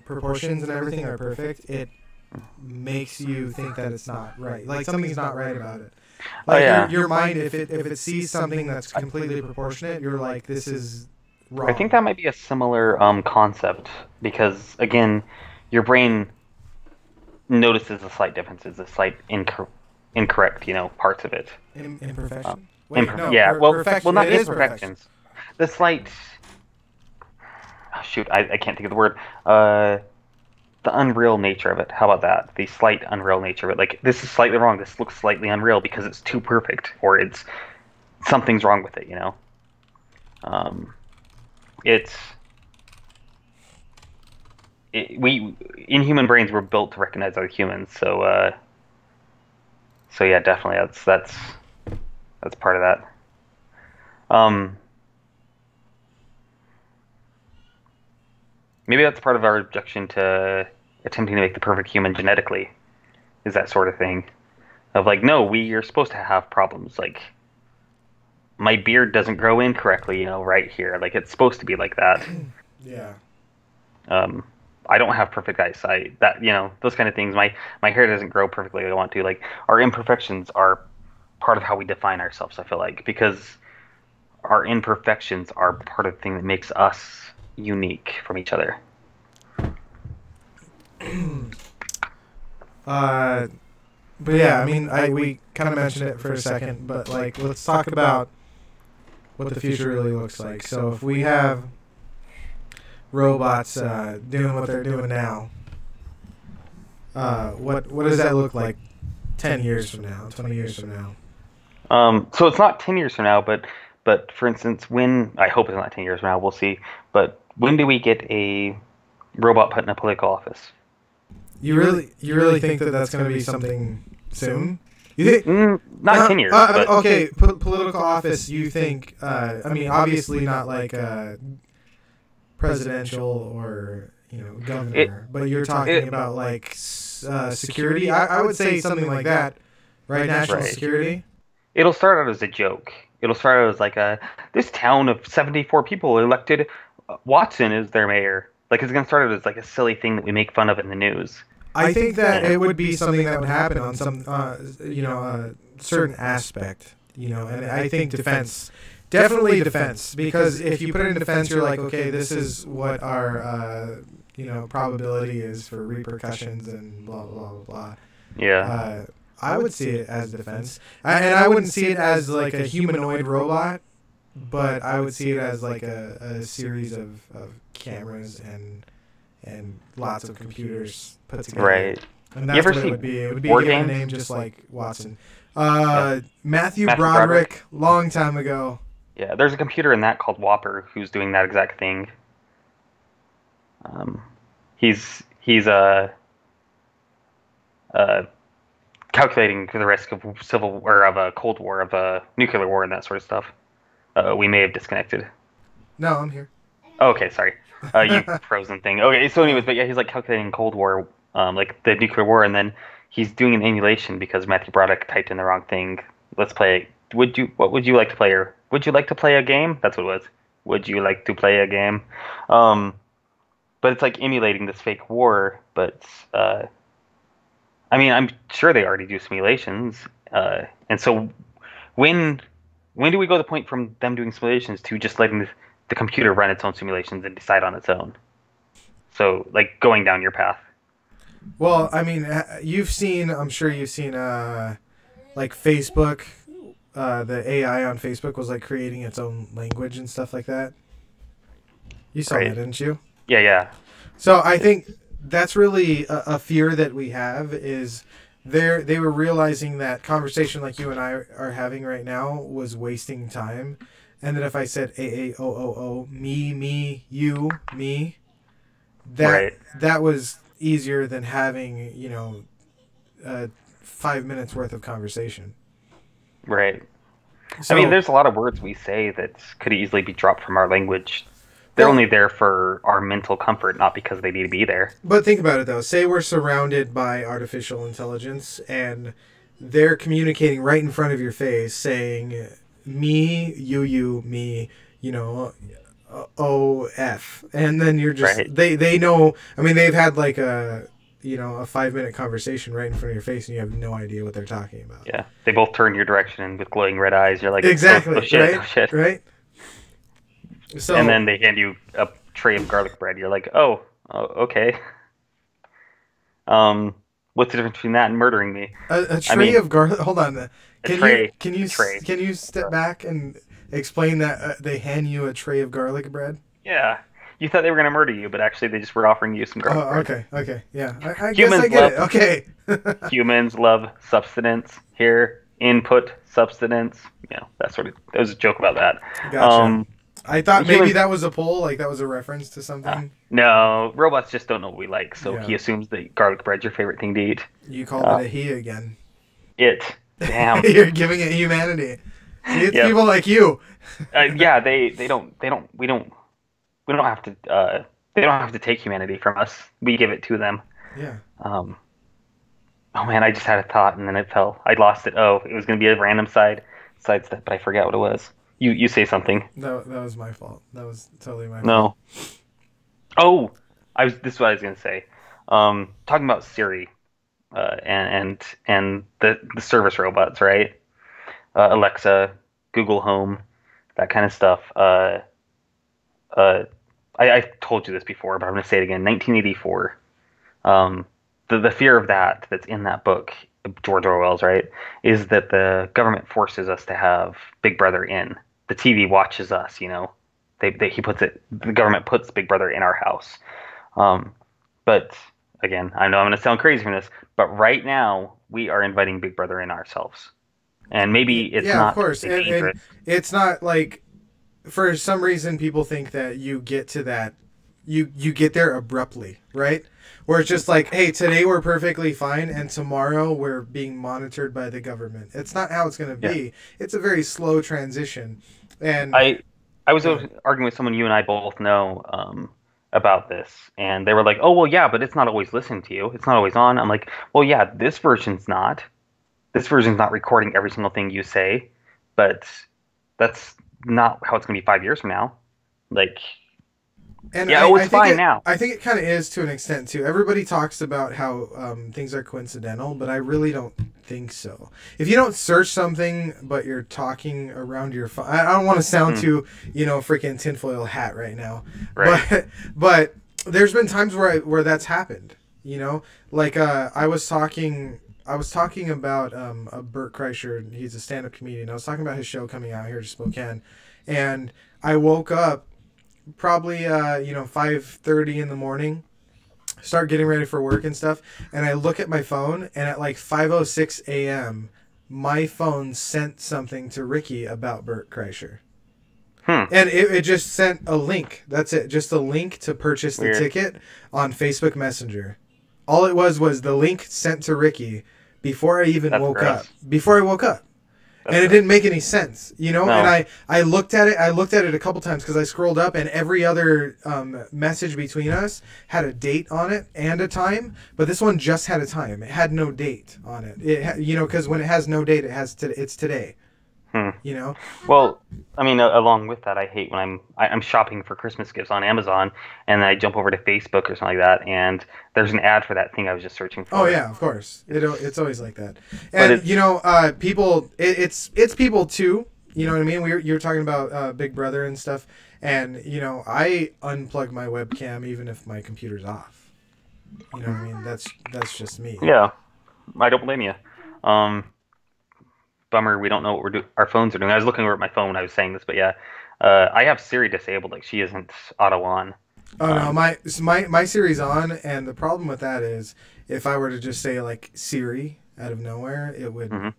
S2: proportions and everything are perfect, it makes you think that it's not right. Like something's not right about it. Like your mind, if it sees something that's completely proportionate, you're like, this is wrong.
S1: I think that might be a similar concept because again, your brain notices the slight differences, the slight incorrect, parts of it.
S2: Imperfection.
S1: Well, not imperfections. The slight. Oh, shoot, I can't think of the word. The unreal nature of it. How about that? The slight unreal nature of it. Like, this is slightly wrong. This looks slightly unreal because it's too perfect, or something's wrong with it. We in human brains we're built to recognize other humans. So yeah, definitely that's part of that. Maybe that's part of our objection to attempting to make the perfect human genetically, is that sort of thing. Of like, no, we are supposed to have problems. Like, my beard doesn't grow in correctly, right here. Like, it's supposed to be like that.
S2: Yeah.
S1: I don't have perfect eyesight. That, those kind of things. My hair doesn't grow perfectly like I want to. Like, our imperfections are part of how we define ourselves, I feel like. Because our imperfections are part of the thing that makes us unique from each other.
S2: But yeah, I mean, we kind of mentioned it for a second, but like, let's talk about what the future really looks like. So if we have robots doing what they're doing now, what does that look like 10 years from now, 20 years from now?
S1: So it's not 10 years from now, but for instance, I hope it's not 10 years from now, we'll see, but when do we get a robot put in a political office?
S2: You really think that that's going to be something soon? You think?
S1: Not 10 years. But
S2: okay, political office. You think? I mean, obviously not like presidential or governor, but you're talking about like security. I would say something like that, right? National security.
S1: It'll start out as a joke. It'll start out as like this town of 74 people elected Watson as their mayor. Like, it's going to start out as like a silly thing that we make fun of in the news.
S2: I think that it would be something that would happen on some, certain aspect, and I think definitely defense, because if you put it in defense, you're like, okay, this is what our, probability is for repercussions and blah blah blah blah.
S1: Yeah.
S2: I would see it as defense, and I wouldn't see it as like a humanoid robot, but I would see it as like a series of cameras and lots of computers put together.
S1: Right.
S2: And that's what it would be. It would be a given name just like Watson. Matthew Broderick, long time ago.
S1: Yeah, there's a computer in that called Whopper who's doing that exact thing. He's calculating the risk of civil or of a Cold War, of a nuclear war, and that sort of stuff. We may have disconnected.
S2: No, I'm here.
S1: Oh, okay, sorry. You frozen thing. Okay, so anyways, but yeah, he's like calculating Cold War, like the nuclear war, and then he's doing an emulation because Matthew Broderick typed in the wrong thing. Let's play. What would you like to play? Or would you like to play a game? That's what it was. Would you like to play a game? But it's like emulating this fake war. But I mean, I'm sure they already do simulations. And so when do we go to the point from them doing simulations to just letting the computer run its own simulations and decide on its own? So like going down your path.
S2: Well, I mean, I'm sure you've seen, like Facebook, the AI on Facebook was like creating its own language and stuff like that. You saw that, didn't you?
S1: Yeah.
S2: So I think that's really a fear that we have is they were realizing that conversation like you and I are having right now was wasting time. And that if I said A-A-O-O-O, me, you, me, that was easier than having 5 minutes worth of conversation.
S1: Right.
S2: So,
S1: I mean, there's a lot of words we say that could easily be dropped from our language. They're only there for our mental comfort, not because they need to be there.
S2: But think about it though. Say we're surrounded by artificial intelligence and they're communicating right in front of your face saying me, you, me, O-F. And then you're just,
S1: right.
S2: They know, I mean, they've had like a 5-minute conversation right in front of your face and you have no idea what they're talking about.
S1: Yeah. They both turn your direction with glowing red eyes. You're like,
S2: exactly,
S1: oh, shit,
S2: right?
S1: Oh, shit.
S2: Right? So,
S1: and then they hand you a tray of garlic bread. You're like, oh okay. What's the difference between that and murdering me?
S2: A tray of garlic. Hold on. Can you step back and explain that they hand you a tray of garlic bread?
S1: Yeah. You thought they were going to murder you, but actually they just were offering you some garlic bread.
S2: Okay. Yeah. I guess I get it. Okay.
S1: Humans love substance here. Input, substance. That was a joke about that.
S2: Gotcha. I thought maybe that was a poll, like that was a reference to something.
S1: No, robots just don't know what we like, so he assumes that garlic bread's your favorite thing to eat.
S2: You called it a he again.
S1: It. Damn.
S2: You're giving it humanity. See, it's people like you.
S1: Yeah, we don't have to. They don't have to take humanity from us. We give it to them.
S2: Yeah.
S1: Oh man, I just had a thought and then it fell. I lost it. Oh, it was gonna be a random sidestep, but I forgot what it was. You say something.
S2: That was my fault. That was totally my fault.
S1: No. Oh, this is what I was gonna say. Talking about Siri, and the service robots, right? Alexa, Google Home, that kind of stuff. I told you this before, but I'm gonna say it again. 1984. The fear of that's in that book, George Orwell's, right, is that the government forces us to have Big Brother in. The TV watches us, the government puts Big Brother in our house. But again, I know I'm going to sound crazy from this, but right now we are inviting Big Brother in ourselves. And maybe it's not.
S2: Of course. And it's not like, for some reason, people think that you get to that, you get there abruptly, right? Where it's just like, hey, today we're perfectly fine, and tomorrow we're being monitored by the government. It's not how it's going to be. Yeah. It's a very slow transition. And
S1: I was arguing with someone you and I both know about this, and they were like, oh, well, yeah, but it's not always listening to you. It's not always on. I'm like, well, yeah, this version's not. This version's not recording every single thing you say, but that's not how it's going to be 5 years from now. Like...
S2: And
S1: it's fine now.
S2: I think it kind of is to an extent too. Everybody talks about how things are coincidental, but I really don't think so. If you don't search something, but you're talking around your phone, I don't want to sound too, freaking tinfoil hat right now.
S1: Right.
S2: But there's been times where that's happened. You know, like I was talking about a Bert Kreischer. He's a stand-up comedian. I was talking about his show coming out here to Spokane, and I woke up probably 5:30 in the morning, start getting ready for work and stuff, and I look at my phone, and at like 5:06 a.m. my phone sent something to Ricky about Bert Kreischer. And it just sent a link. That's it. Just a link to purchase the
S1: Weird.
S2: ticket on Facebook Messenger. All it was the link sent to Ricky before I even
S1: That's
S2: woke
S1: gross.
S2: up. Before I woke up.
S1: That's
S2: And it
S1: gross.
S2: didn't make any sense, you know.
S1: No.
S2: And I looked at it. I looked at it a couple times because I scrolled up, and every other message between us had a date on it and a time. But this one just had a time. It had no date on it. Because when it has no date, it's today. You know.
S1: Well, I mean, along with that, I hate when I'm shopping for Christmas gifts on Amazon, and then I jump over to Facebook or something like that, and there's an ad for that thing I was just searching for.
S2: Oh yeah, of course. It's always like that.
S1: But
S2: And people. It's people too. You know what I mean? You're talking about Big Brother and stuff, and I unplug my webcam even if my computer's off. You know what I mean? That's just me.
S1: Yeah, I don't blame you. Bummer, we don't know what our phones are doing. I was looking over at my phone when I was saying this, but yeah, I have Siri disabled. Like she isn't auto on.
S2: Oh no, my Siri's on, and the problem with that is if I were to just say like Siri out of nowhere, it would open.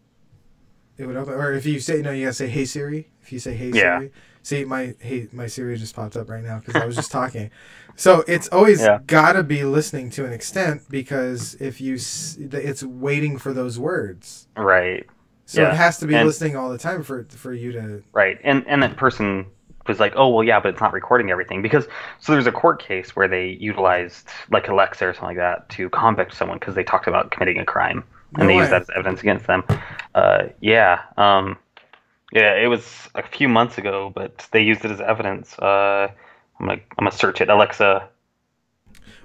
S2: Or if you say no, you gotta say Hey Siri. If you say Hey
S1: Yeah.
S2: Siri, see my Siri just popped up right now because I was just talking. So it's always gotta be listening to an extent because if it's waiting for those words.
S1: Right.
S2: So it has to be
S1: And-
S2: listening all the time for you to.
S1: Right. And that person was like, oh well, yeah, but it's not recording everything because there's a court case where they utilized like Alexa or something like that to convict someone because they talked about committing a crime and
S2: No
S1: they
S2: way.
S1: used that as evidence against them. Yeah. Yeah, it was a few months ago, but they used it as evidence. I'm gonna search it. Alexa.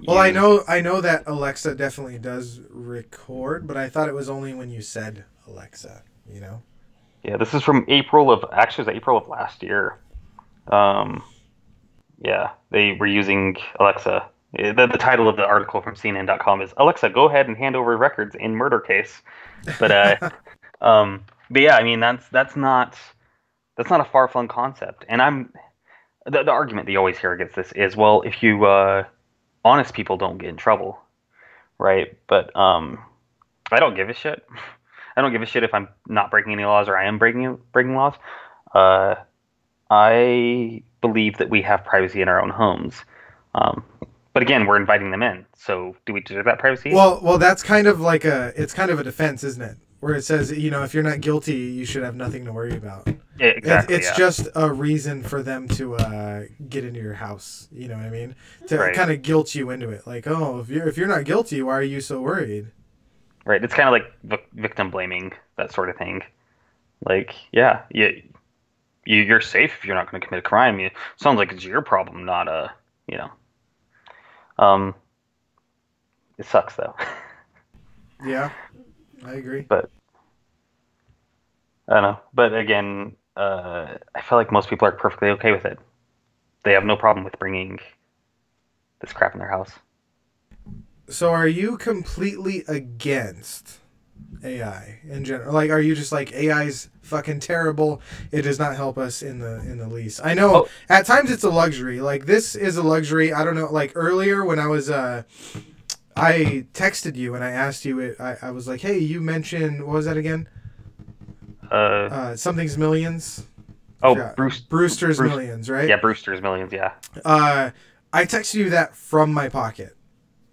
S2: Well,
S1: use-
S2: I know that Alexa definitely does record, but I thought it was only when you said Alexa. You know.
S1: Yeah, this is from it was April of last year. Yeah, they were using Alexa. The title of the article from CNN.com is Alexa, go ahead and hand over records in murder case. But but yeah, I mean that's not a far-flung concept. And the argument that you always hear against this is, well, if you honest people don't get in trouble, right? But I don't give a shit. I don't give a shit if I'm not breaking any laws or I am breaking laws. I believe that we have privacy in our own homes. But again, we're inviting them in. So do we deserve that privacy?
S2: Well, that's kind of like it's kind of a defense, isn't it? Where it says, if you're not guilty, you should have nothing to worry about.
S1: Yeah, exactly.
S2: It's just a reason for them to get into your house. You know what I mean? To
S1: Right.
S2: kind of guilt you into it. Like, oh, if you're not guilty, why are you so worried?
S1: Right. It's kind of like victim blaming, that sort of thing. Like, yeah, you're safe if you're not going to commit a crime. It sounds like it's your problem, not it sucks though.
S2: Yeah, I agree.
S1: But I don't know. But again, I feel like most people are perfectly okay with it. They have no problem with bringing this crap in their house.
S2: So are you completely against AI in general? Like, are you just like AI's fucking terrible? It does not help us in the least. I know at times it's a luxury. Like this is a luxury. I don't know. Like earlier when I was I texted you and I asked you. I was like, hey, you mentioned what was that again? Something's Millions.
S1: Oh,
S2: Yeah.
S1: Brewster's
S2: Brewster's Millions, right?
S1: Yeah, Brewster's Millions. Yeah,
S2: I texted you that from my pocket.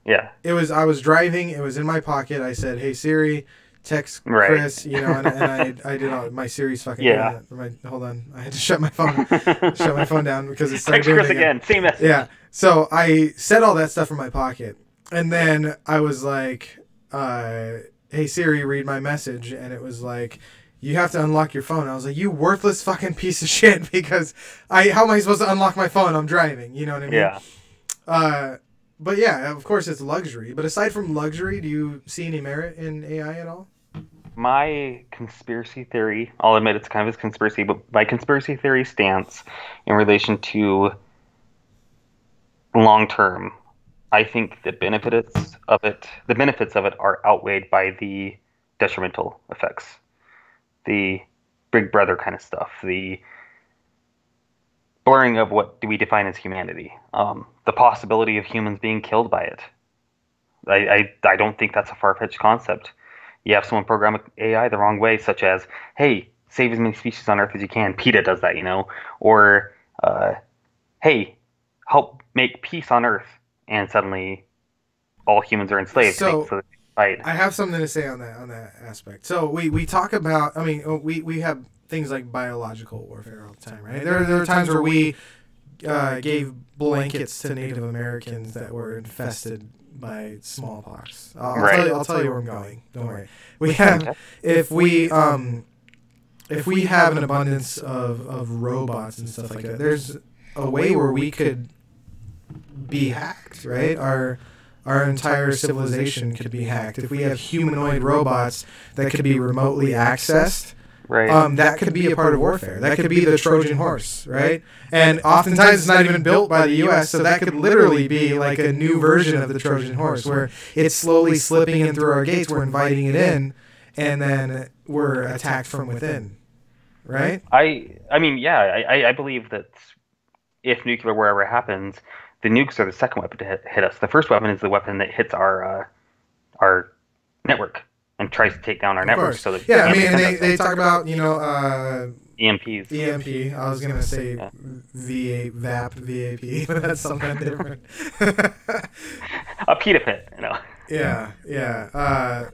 S1: yeah.
S2: I was driving. It was in my pocket. I said, "Hey Siri, text
S1: Right.
S2: Chris." And I did all my Siri's fucking.
S1: Yeah.
S2: Hold on. I had to shut my phone down because it started
S1: Text
S2: doing
S1: Chris
S2: it again.
S1: again. Same message.
S2: Yeah. So I said all that stuff from my pocket, and then I was like, "Hey Siri, read my message," and it was like, "You have to unlock your phone." I was like, "You worthless fucking piece of shit!" Because how am I supposed to unlock my phone? I'm driving. You know what I mean?
S1: Yeah.
S2: But yeah, of course it's luxury. But aside from luxury, do you see any merit in AI at all?
S1: My conspiracy theory, I'll admit it's kind of a conspiracy, but my conspiracy theory stance in relation to long term I think the benefits of it are outweighed by the detrimental effects, the Big Brother kind of stuff, the blurring of what do we define as humanity, the possibility of humans being killed by it. I don't think that's a far-fetched concept. You have someone program AI the wrong way, such as, hey, save as many species on Earth as you can. PETA does that, or hey, help make peace on Earth, and suddenly all humans are enslaved.
S2: So
S1: So they fight.
S2: I have something to say on that aspect. So we talk about. I mean, we have things like biological warfare all the time, right? There are times where we gave blankets to Native Americans that were infested by smallpox.
S1: Right.
S2: I'll tell you where I'm going. Don't worry. We have if we have an abundance of robots and stuff like that. There's a way where we could be hacked, right? Our entire civilization could be hacked if we have humanoid robots that could be remotely accessed.
S1: Right.
S2: That could be a part of warfare. That could be the Trojan horse, right? And oftentimes it's not even built by the U.S., so that could literally be like a new version of the Trojan horse, where it's slowly slipping in through our gates, we're inviting it in, and then we're attacked from within, right?
S1: I mean, yeah, I believe that if nuclear war ever happens, the nukes are the second weapon to hit us. The first weapon is the weapon that hits our network and tries to take down our network.
S2: Course.
S1: So that
S2: Yeah, I mean, and they talk about,
S1: EMPs.
S2: EMP. I was gonna say VAP, but that's something different.
S1: A PETA pit,
S2: Yeah.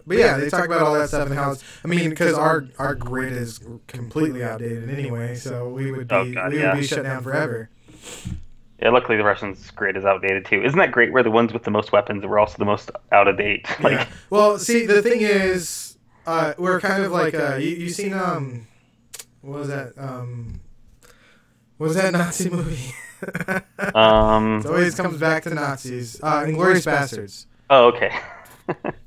S2: But yeah, they talk about all that stuff and how it's. I mean, because our grid is completely outdated anyway, so we would be shut down forever.
S1: Yeah, luckily the Russians' grid is outdated too. Isn't that great? We're the ones with the most weapons, and we're also the most out of date.
S2: Yeah. Well, see, the thing is, we're kind of like you seen what was that Nazi movie? It always comes back to Nazis. Inglourious Bastards.
S1: Oh, okay.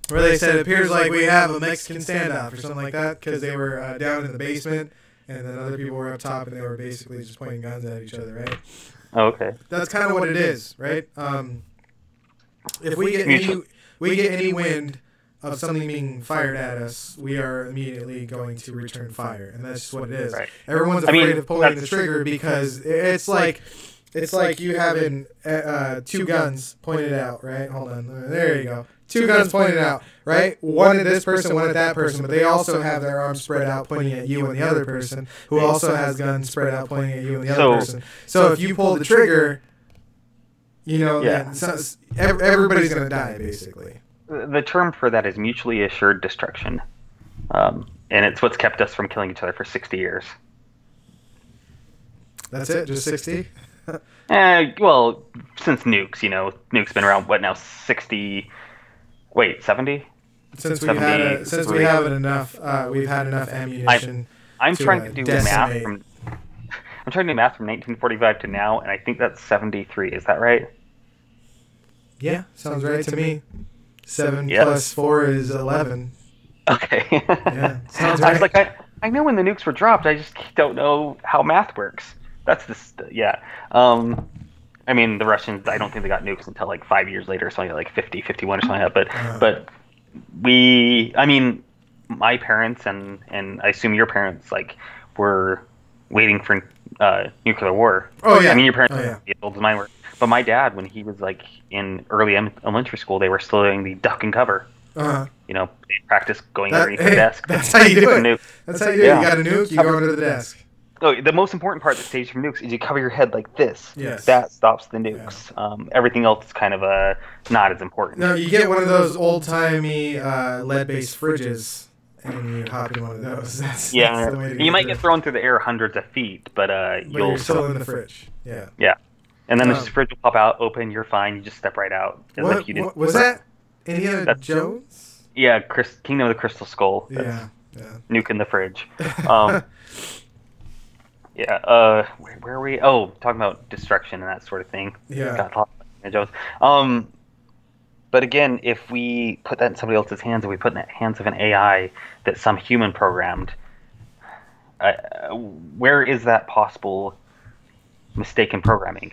S2: Where they said it appears like we have a Mexican standoff or something like that, because they were down in the basement and then other people were up top and they were basically just pointing guns at each other, right?
S1: Oh, okay.
S2: That's kind of what it is, right? If we get any wind of something being fired at us, we are immediately going to return fire, and that's just what it is.
S1: Right.
S2: Everyone's afraid of pulling the trigger because it's like you having two guns pointed out, right? Hold on, there you go. Two guns pointed out, right? One at this person, one at that person, but they also have their arms spread out pointing at you and the other person, who also has guns spread out pointing at you and the other person. So if you pull the trigger, then everybody's going to die, basically.
S1: The term for that is mutually assured destruction. And it's what's kept us from killing each other for 60 years.
S2: That's it? Just 60?
S1: Well, since nukes, nukes been around, what now, 60... Wait, 70?
S2: Since we've had enough ammunition.
S1: I'm trying to do math
S2: decimate.
S1: from 1945 to now, and I think that's 73. Is that right?
S2: Yeah, sounds right to me. 7
S1: Yep.
S2: plus 4 is 11.
S1: Okay.
S2: Yeah, sounds
S1: I was
S2: right.
S1: like, I know when the nukes were dropped. I just don't know how math works. That's yeah. I mean, the Russians, I don't think they got nukes until like 5 years later, something like 50, 51 or something like that. But my parents and I assume your parents, were waiting for nuclear war.
S2: Oh, yeah.
S1: I mean, your parents
S2: Oh, yeah.
S1: were as old as mine were. But my dad, when he was in early elementary school, they were still doing the duck and cover.
S2: Uh-huh.
S1: They practiced going underneath the desk.
S2: That's how you do it.
S1: Nuke.
S2: That's how you do it.
S1: Yeah.
S2: You got a nuke, you go under the desk.
S1: Oh, the most important part that saves you from nukes is you cover your head like this.
S2: Yes.
S1: That stops the nukes. Everything else is kind of not as important.
S2: No, you get one of those old-timey lead-based fridges, and you hop in one of those. That's the way to
S1: You might
S2: through
S1: get thrown through the air hundreds of feet, but
S2: you're still in the fridge. Yeah.
S1: Yeah. And then the fridge will pop out, open, you're fine. You just step right out.
S2: What was that? Indiana Jones?
S1: Yeah, Kingdom of the Crystal Skull.
S2: Yeah.
S1: Nuke in the fridge. Yeah. Where are we? Oh, talking about destruction and that sort of thing.
S2: Yeah.
S1: Got lost in Indiana Jones. But again, if we put that in somebody else's hands, and we put it in the hands of an AI that some human programmed, where is that possible mistaken programming?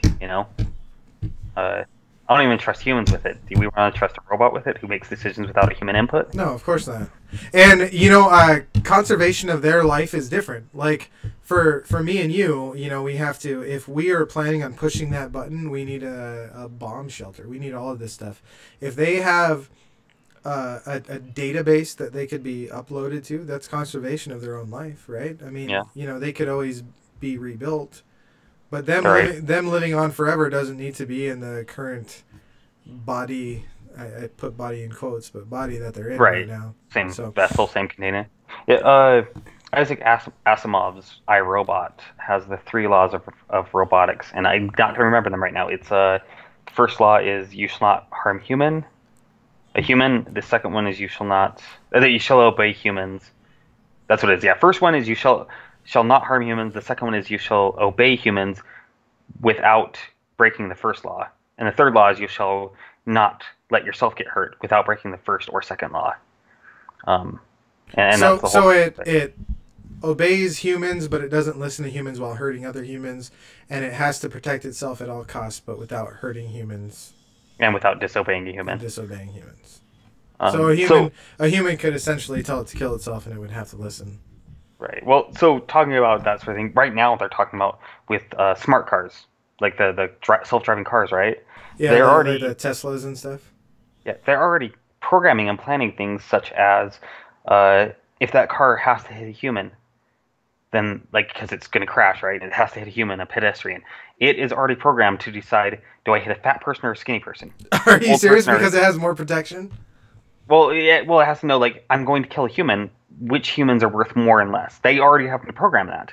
S1: I don't even trust humans with it. Do we want to trust a robot with it who makes decisions without a human input?
S2: No, of course not. And conservation of their life is different. Like for me and you, we have to. If we are planning on pushing that button, we need a bomb shelter. We need all of this stuff. If they have a database that they could be uploaded to, that's conservation of their own life, right? I mean,
S1: Yeah.
S2: they could always be rebuilt, but them
S1: Right.
S2: them living on forever doesn't need to be in the current body. I put body in quotes, but body that they're in right
S1: Right.
S2: now.
S1: Same
S2: So
S1: vessel, same container. Yeah. Isaac Asimov's iRobot has the three laws of robotics, and I got to remember them right now. It's first law is you shall not harm a human. The second one is you shall not that you shall obey humans. That's what it is. Yeah. First one is you shall not harm humans. The second one is you shall obey humans without breaking the first law. And the third law is you shall not let yourself get hurt without breaking the first or second law. Um, and that's the whole
S2: it obeys humans, but it doesn't listen to humans while hurting other humans, and it has to protect itself at all costs, but without hurting humans
S1: and without disobeying a
S2: and
S1: human.
S2: disobeying humans. So a human could essentially tell it to kill itself, and it would have to listen.
S1: Right. Well, so talking about that sort of thing, right now they're talking about with smart cars, like the self-driving cars, right?
S2: Yeah,
S1: They're
S2: like
S1: already
S2: the Teslas and stuff.
S1: Yeah, they're already programming and planning things such as if that car has to hit a human, then because it's going to crash, right? It has to hit a human, a pedestrian. It is already programmed to decide: do I hit a fat person or a skinny person?
S2: Are you
S1: Old
S2: serious?
S1: person or-
S2: Because it has more protection?
S1: Well, yeah. Well, it has to know I'm going to kill a human. Which humans are worth more and less? They already have to program that,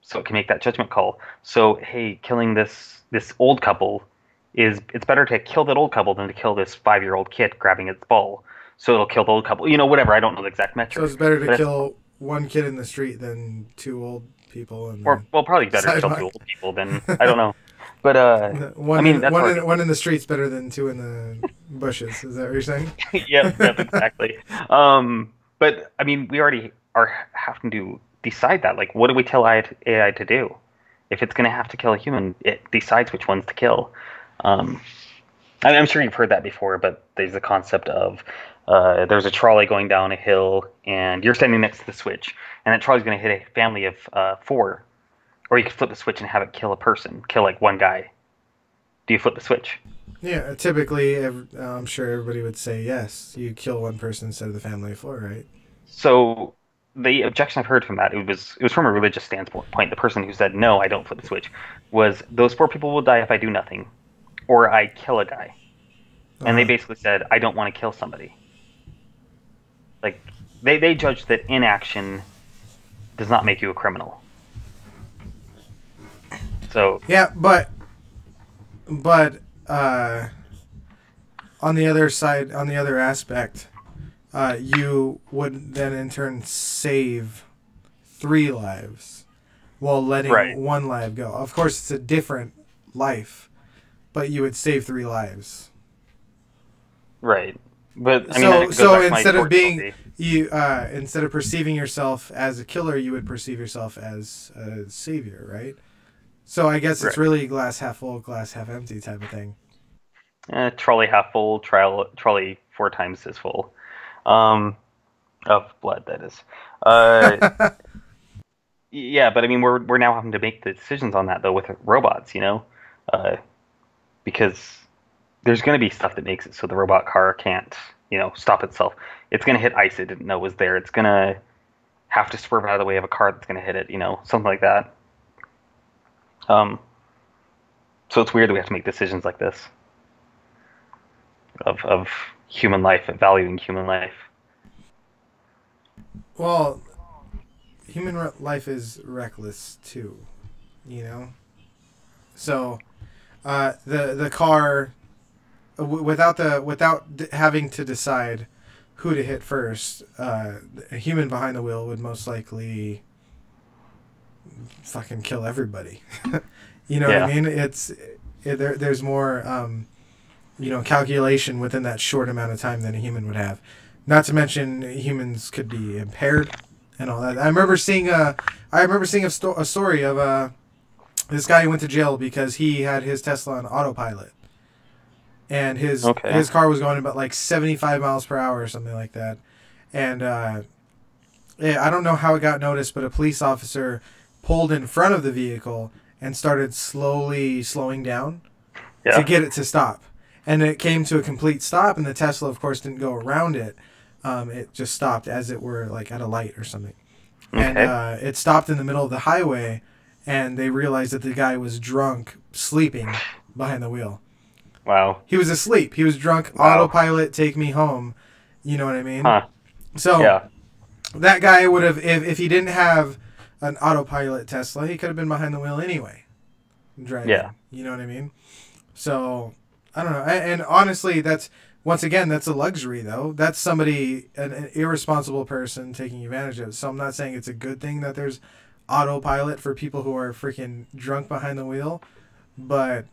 S1: so it can make that judgment call. So hey, killing this old couple it's better to kill that old couple than to kill this 5-year-old kid grabbing its ball. So it'll kill the old couple. Whatever. I don't know the exact metric.
S2: So it's better to kill one kid in the street than two old people.
S1: Or probably better to kill
S2: sidewalk.
S1: 2 old people than I don't know. But
S2: one in the street's better than 2 in the bushes. Is that what you're saying?
S1: yep, exactly. But I mean, we already are having to decide that. What do we tell AI to do? If it's going to have to kill a human, it decides which ones to kill. I'm sure you've heard that before, but there's the concept of there's a trolley going down a hill, and you're standing next to the switch, and that trolley's going to hit a family of 4, or you could flip the switch and have it kill a person, kill one guy. Do you flip the switch?
S2: Yeah, typically, I'm sure everybody would say yes. You kill one person instead of the family of 4, right?
S1: So the objection I've heard from that it was from a religious standpoint. The person who said no, I don't flip the switch, was those 4 people will die if I do nothing, or I kill a guy. And they basically said, I don't want to kill somebody. They judged that inaction does not make you a criminal. So
S2: Yeah, but on the other side, on the other aspect, you would then in turn save 3 lives while letting
S1: Right.
S2: 1 life go. Of course, it's a different life, but you would save 3 lives.
S1: right, but I mean, then it goes
S2: So
S1: back to my
S2: instead of being
S1: torture.
S2: instead of perceiving yourself as a killer, you would perceive yourself as a savior, right? So I guess it's
S1: Right.
S2: really glass half full, glass half empty type of thing.
S1: Trolley half full, trolley 4 times as full, of blood. That is. Yeah, but I mean, we're now having to make the decisions on that though with robots, because there's going to be stuff that makes it so the robot car can't, stop itself. It's going to hit ice it didn't know was there. It's going to have to swerve out of the way of a car that's going to hit it, something like that. So it's weird that we have to make decisions like this of human life, valuing human life.
S2: Well, life is reckless too, So, the car, without having to decide who to hit first, a human behind the wheel would most likely fucking kill everybody. You know what I mean? There's more calculation within that short amount of time than a human would have. Not to mention humans could be impaired and all that. I remember seeing a story of this guy who went to jail because he had his Tesla on autopilot, and
S1: Okay.
S2: his car was going about like 75 miles per hour or something like that. And yeah, I don't know how it got noticed, but a police officer pulled in front of the vehicle and started slowly slowing down
S1: Yeah.
S2: to get it to stop. And it came to a complete stop, and the Tesla, of course, didn't go around it. It just stopped as it were like at a light or something. And
S1: Okay.
S2: it stopped in the middle of the highway, and they realized that the guy was drunk, sleeping behind the wheel.
S1: Wow.
S2: He was asleep. He was drunk.
S1: Wow.
S2: Autopilot, take me home. You know what I mean?
S1: Huh.
S2: So
S1: Yeah.
S2: that guy would have, if he didn't have an autopilot Tesla, he could have been behind the wheel anyway, driving.
S1: Yeah.
S2: You know what I mean? So I don't know. And honestly, that's once again, that's a luxury though. That's somebody, an irresponsible person taking advantage of it. So I'm not saying it's a good thing that there's autopilot for people who are freaking drunk behind the wheel, but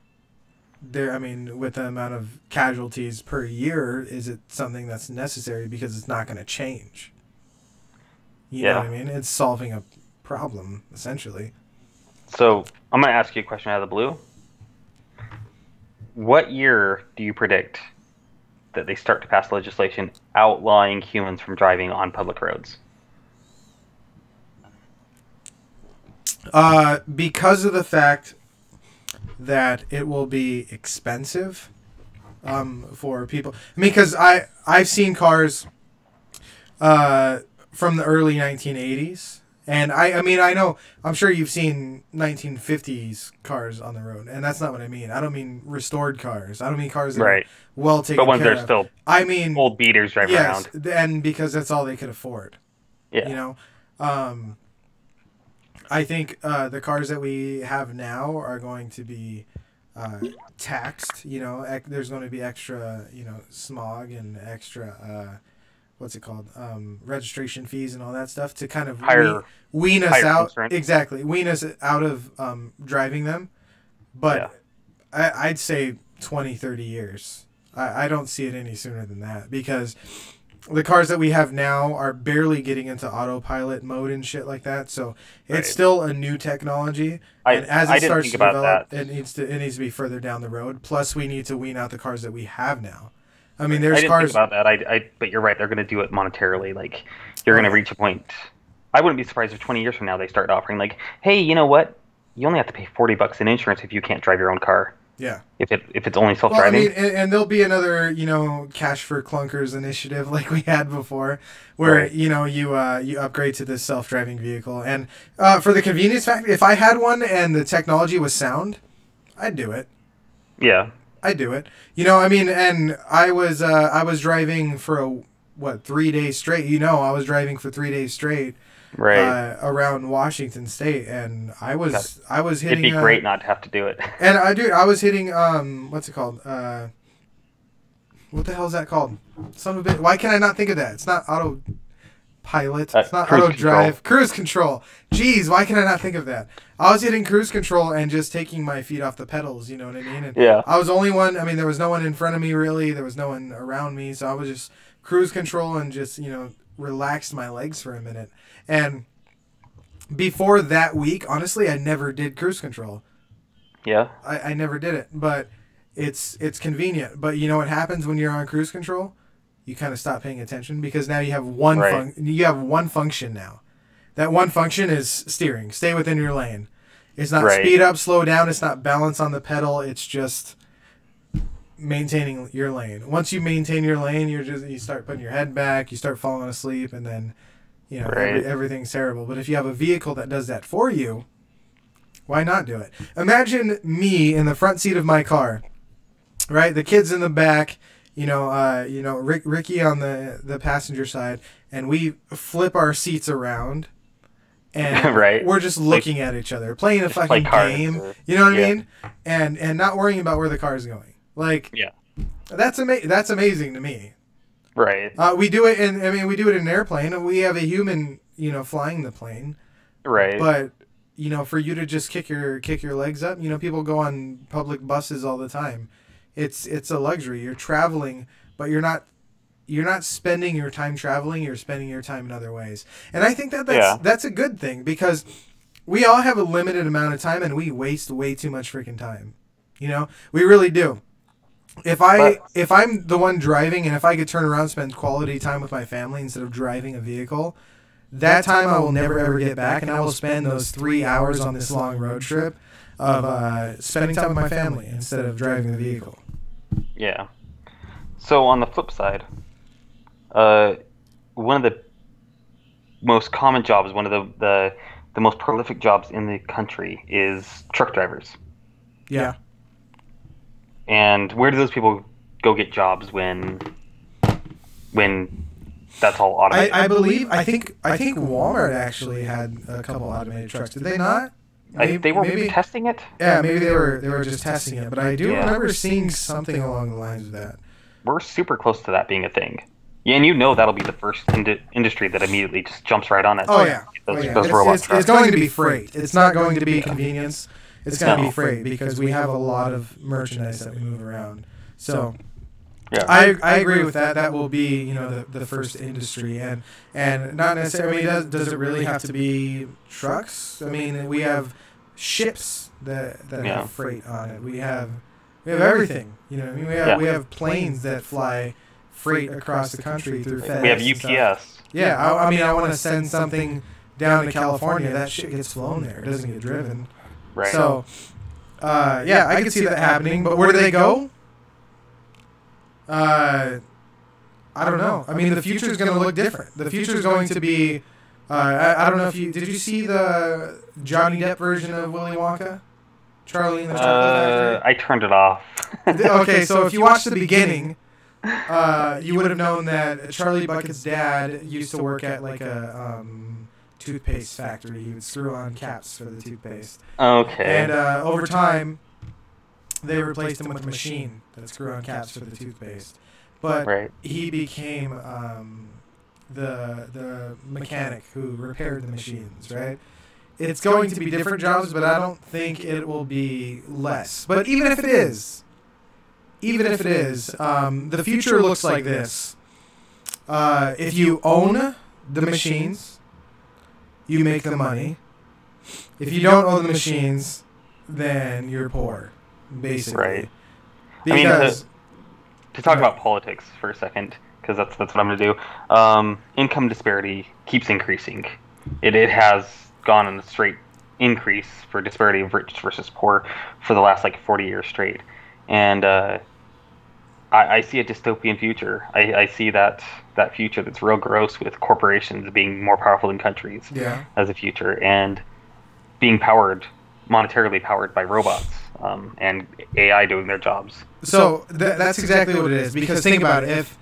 S2: there, I mean, with the amount of casualties per year, is it something that's necessary because it's not going to change? You know
S1: Yeah.
S2: what I mean? It's solving a problem essentially.
S1: So I'm gonna ask you a question out of the blue. What year do you predict that they start to pass legislation outlawing humans from driving on public roads?
S2: Because of the fact that it will be expensive for people. I mean, because I've seen cars from the early 1980s, and I mean I know I'm sure you've seen 1950s cars on the road, and that's not what I mean. I don't mean restored cars. I don't mean cars that
S1: Right.
S2: are well taken
S1: But ones that
S2: care
S1: are
S2: of.
S1: still
S2: I mean,
S1: old beaters driving
S2: yes,
S1: around.
S2: and because that's all they could afford.
S1: Yeah.
S2: You know, I think the cars that we have now are going to be taxed. You know, there's going to be extra, you know, smog and extra, what's it called, registration fees and all that stuff to kind of
S1: Higher-
S2: wean us
S1: higher
S2: out.
S1: insurance.
S2: Exactly, wean us out of driving them. But I'd say 20, 30 years. I don't see it any sooner than that because the cars that we have now are barely getting into autopilot mode and shit like that. So it's
S1: Right.
S2: still a new technology, and as
S1: I
S2: it
S1: didn't
S2: starts
S1: think
S2: to
S1: about
S2: develop,
S1: that.
S2: it needs to be further down the road. Plus, we need to wean out the cars that we have now. I mean,
S1: I
S2: there's
S1: didn't
S2: cars.
S1: think about that. But you're right. They're going to do it monetarily. Like, you're going to reach a point. I wouldn't be surprised if 20 years from now they start offering like, hey, you know what? You only have to pay $40 in insurance if you can't drive your own car.
S2: Yeah.
S1: If it's only
S2: Well, I
S1: self-driving.
S2: mean, and there'll be another, you know, cash for clunkers initiative like we had before, where
S1: Right.
S2: you know you upgrade to this self-driving vehicle, and for the convenience factor, if I had one and the technology was sound, I'd do it.
S1: Yeah.
S2: I'd do it. You know, I mean, and I was driving for 3 days straight. You know, I was driving for 3 days straight.
S1: Right.
S2: Around Washington State, and I was hitting.
S1: It'd be great not to have to do it.
S2: And I was hitting what's it called? What the hell is that called? Son of a bitch. Why can I not think of that? It's not autopilot. It's not
S1: cruise
S2: auto drive. Cruise control. Jeez, why can I not think of that? I was hitting cruise control and just taking my feet off the pedals. You know what I mean? And
S1: Yeah.
S2: I was the only one. I mean, there was no one in front of me really. There was no one around me, so I was just cruise control and just relaxed my legs for a minute. And before that week, honestly, I never did cruise control.
S1: Yeah.
S2: I never did it, but it's convenient. But you know what happens when you're on cruise control? You kind of stop paying attention because now you have
S1: Right.
S2: you have one function now. That one function is steering. Stay within your lane. It's not
S1: Right.
S2: speed up, slow down. It's not balance on the pedal. It's just maintaining your lane. Once you maintain your lane, you start putting your head back. You start falling asleep, and then
S1: Right.
S2: everything's terrible. But if you have a vehicle that does that for you, why not do it? Imagine me in the front seat of my car, right? The kids in the back, Ricky on the passenger side, and we flip our seats around, and
S1: Right.
S2: we're just looking at each other, playing a
S1: Just play
S2: fucking
S1: cards
S2: game.
S1: or-
S2: You know what
S1: yeah.
S2: I mean? And not worrying about where the car is going. Like,
S1: Yeah.
S2: that's amazing to me.
S1: Right.
S2: We do it we do it in an airplane. We have a human, flying the plane.
S1: Right.
S2: But for you to just kick your legs up, people go on public buses all the time. It's a luxury. You're traveling, but you're not spending your time traveling. You're spending your time in other ways. And I think that's a good thing because we all have a limited amount of time and we waste way too much freaking time. We really do. If I'm the one driving and if I could turn around and spend quality time with my family instead of driving a vehicle, that time I will never ever get back, and I will spend those 3 hours on this long road trip of spending time with my family instead of driving the vehicle.
S1: Yeah. So on the flip side, one of the most common jobs, one of the most prolific jobs in the country is truck drivers.
S2: Yeah.
S1: And where do those people go get jobs when that's all automated?
S2: I think Walmart actually had a couple automated trucks. Did they not?
S1: They were maybe testing it.
S2: Yeah, maybe they were just testing it. But I do remember seeing something along the lines of that.
S1: We're super close to that being a thing. Yeah, and that'll be the first industry that immediately just jumps right on it.
S2: Oh yeah,
S1: those robot trucks.
S2: It's going to be freight. It's not going to be convenience. It's going to be freight because we have a lot of merchandise that we move around. So
S1: yeah.
S2: I agree with that. That will be the first industry and not necessarily. I mean, does it really have to be trucks? I mean, we have ships that have freight on it. We have everything. I mean, we have planes that fly freight across the country through FedEx.
S1: We have UPS.
S2: Yeah, I mean, I want to send something down to California. That shit gets flown there. It doesn't get driven.
S1: Right.
S2: So, I can see that happening. But where do they go? I don't know. I mean, the future is going to look different. The future is going to be. I don't know if did you see the Johnny Depp version of Willy Wonka? Charlie and the Chocolate Factory?
S1: I turned it off.
S2: Okay, so if you watched the beginning, you would have known that Charlie Bucket's dad used to work at like a toothpaste factory. He would screw on caps for the toothpaste.
S1: Okay.
S2: And over time, they replaced him with a machine that screw on caps for the toothpaste. But he became the mechanic who repaired the machines, right? It's going to be different jobs, but I don't think it will be less. But even if it is, the future looks like this. If you own the machines, you make the money. If you don't own the machines, then you're poor, basically.
S1: Right.
S2: Because,
S1: to talk about politics for a second, because that's what I'm going to do. Income disparity keeps increasing. It has gone in a straight increase for disparity of rich versus poor for the last 40 years straight. And I see a dystopian future. I see that future that's real gross with corporations being more powerful than countries as a future and being monetarily powered by robots and AI doing their jobs.
S2: So that's exactly what it is. Because think about it. If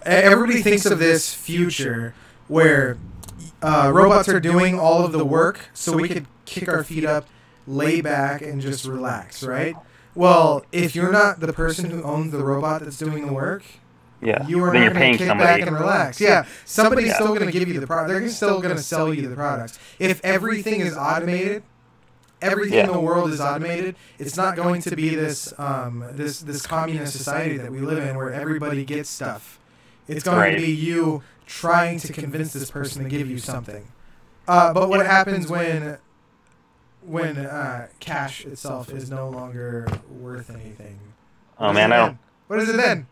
S2: everybody thinks of this future where robots are doing all of the work so we could kick our feet up, lay back, and just relax, right? Well, if you're not the person who owns the robot that's doing the work, you are not going to kick back and relax. Yeah, somebody's still going to give you the product. They're still going to sell you the products. If everything is automated, everything in the world is automated, it's not going to be this this communist society that we live in where everybody gets stuff. It's going to be you trying to convince this person to give you something. But what happens when cash itself is no longer worth anything?
S1: Oh man, I don't.
S2: What is it then?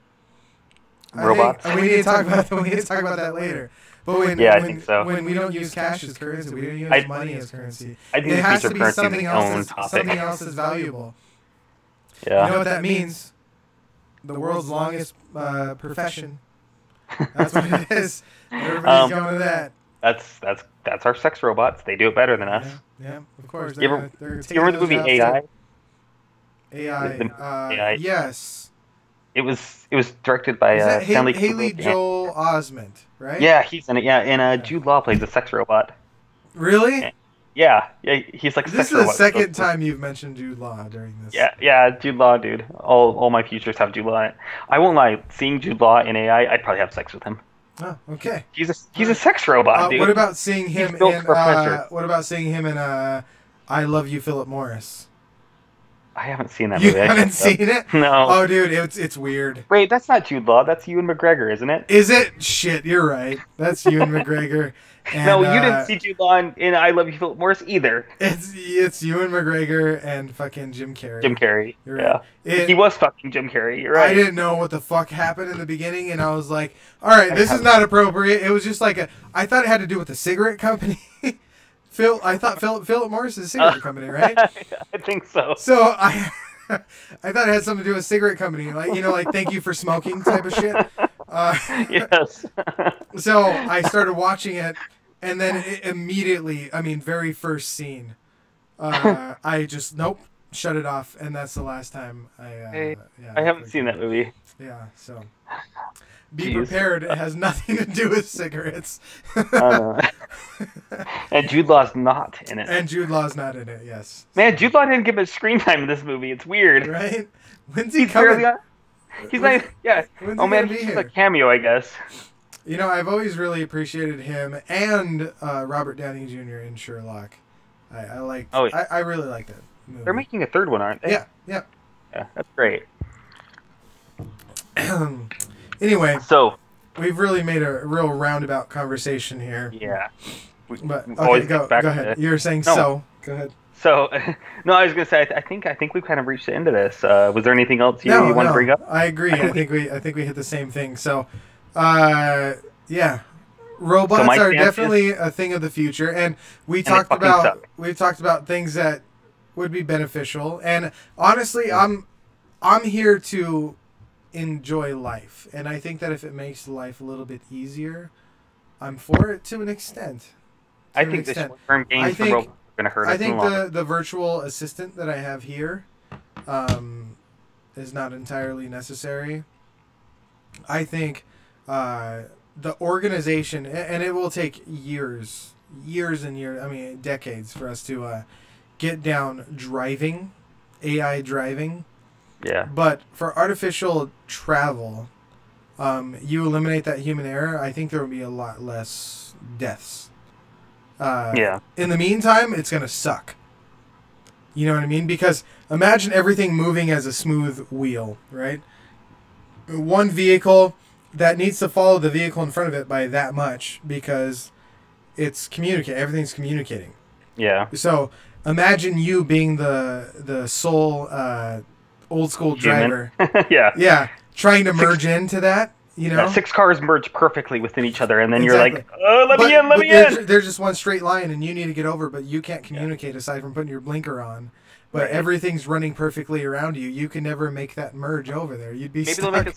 S1: Robots.
S2: We need to talk about that later. But
S1: I think so.
S2: When we don't use cash as currency, we don't use money as currency.
S1: I think
S2: it has to be
S1: currency
S2: something else.
S1: topic.
S2: Something else is valuable.
S1: Yeah.
S2: You know what that means? The world's longest profession. That's what it is. Everybody's going to that.
S1: That's our sex robots. They do it better than us.
S2: Yeah, of course.
S1: You remember the movie AI?
S2: AI. Yes.
S1: It was directed by Stanley
S2: Haley
S1: Kubrick
S2: Joel Osment, right?
S1: Yeah, he's in it. Yeah, and Jude Law plays a sex robot.
S2: Really?
S1: Yeah, he's like a sex robot.
S2: This is the second time you've mentioned Jude Law during this.
S1: Yeah, Jude Law, dude. All my futures have Jude Law in it. I won't lie. Seeing Jude Law in AI, I'd probably have sex with him.
S2: Oh, okay.
S1: He's a sex robot, dude.
S2: What about seeing him in? What about seeing him in I Love You, Philip Morris?
S1: I haven't seen that
S2: You
S1: movie. I
S2: haven't
S1: should
S2: seen it?
S1: have. No.
S2: Oh, dude, it's weird.
S1: Wait, that's not Jude Law. That's Ewan McGregor, isn't it?
S2: Is it? Shit, you're right. That's Ewan McGregor. And,
S1: No, you didn't see Jude Law in I Love You, Philip Morris either.
S2: It's Ewan McGregor and fucking Jim Carrey.
S1: Jim Carrey.
S2: You're
S1: Yeah.
S2: right.
S1: He was fucking Jim Carrey. You're right.
S2: I didn't know what the fuck happened in the beginning, and I was like, all right, this is not appropriate. It was just like I thought it had to do with the cigarette company. I thought Philip Morris is a cigarette company, right?
S1: I think so.
S2: So I thought it had something to do with cigarette company, like like thank you for smoking type of shit.
S1: Yes.
S2: So I started watching it, and then immediately, very first scene, I just shut it off, and that's the last time
S1: I haven't seen that movie.
S2: Yeah, so be prepared. It has nothing to do with cigarettes.
S1: And Jude Law's not in it.
S2: And Jude Law's not in it. Yes.
S1: Man, Jude Law didn't give much screen time in this movie. It's weird.
S2: Right? When's he coming?
S1: He's not. Yeah. Oh man, he's just a cameo, I guess.
S2: I've always really appreciated him and Robert Downey Jr. in Sherlock. I like. Oh, yeah. I really like that movie.
S1: They're making a third one, aren't they?
S2: Yeah. Yeah.
S1: Yeah, that's great.
S2: Anyway,
S1: so
S2: we've really made a real roundabout conversation here.
S1: Yeah.
S2: But okay, go ahead. You were saying so. Go ahead.
S1: So, no, I was gonna say I think we've kind of reached the end of this. Was there anything else you want to bring up?
S2: I agree. I think we hit the same thing. So, yeah, robots are definitely a thing of the future, and we've talked about things that would be beneficial. And honestly, I'm here to enjoy life, and I think that if it makes life a little bit easier, I'm for it to an extent.
S1: I think the short-term gains from robots are going to hurt us.
S2: I think the virtual assistant that I have here is not entirely necessary. I think the organization, and it will take years and years, decades for us to get down driving, AI driving.
S1: Yeah.
S2: But for artificial travel, you eliminate that human error, I think there will be a lot less deaths.
S1: Yeah.
S2: In the meantime, it's going to suck. You know what I mean? Because imagine everything moving as a smooth wheel, right? One vehicle that needs to follow the vehicle in front of it by that much because everything's communicating.
S1: Yeah.
S2: So imagine you being the sole old school driver.
S1: Yeah.
S2: Yeah. Trying to merge into that.
S1: Yeah, 6 cars merge perfectly within each other, and then you're like, "Oh, let me in!"
S2: There's just one straight line, and you need to get over, but you can't communicate aside from putting your blinker on. But everything's running perfectly around you. You can never make that merge over there. You'd be stuck.
S1: Maybe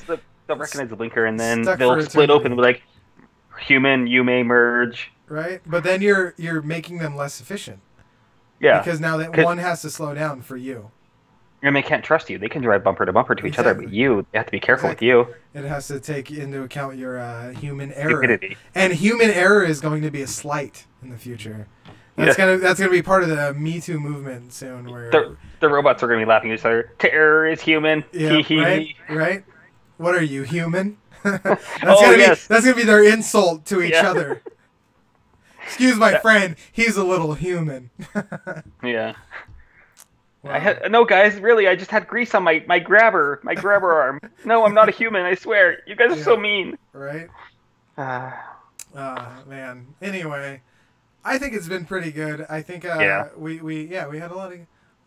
S1: they'll recognize the blinker, and then they'll split open and be like, "Human, you may merge."
S2: Right, but then you're making them less efficient.
S1: Yeah,
S2: because now that one has to slow down for you.
S1: And they can't trust you. They can drive bumper to bumper to each other, but they have to be careful with you.
S2: It has to take into account your human error.
S1: Stupidity.
S2: And human error is going to be a slight in the future. That's gonna be part of the Me Too movement soon. Where
S1: the robots are gonna be laughing at each other. Terror is human.
S2: Yeah, right. What are you, human? That's gonna be their insult to each other. Excuse my friend. He's a little human.
S1: Yeah. Wow. No, guys, really, I just had grease on my grabber arm. No, I'm not a human, I swear. You guys are so mean.
S2: Right? Man. Anyway, I think it's been pretty good. I think we had a lot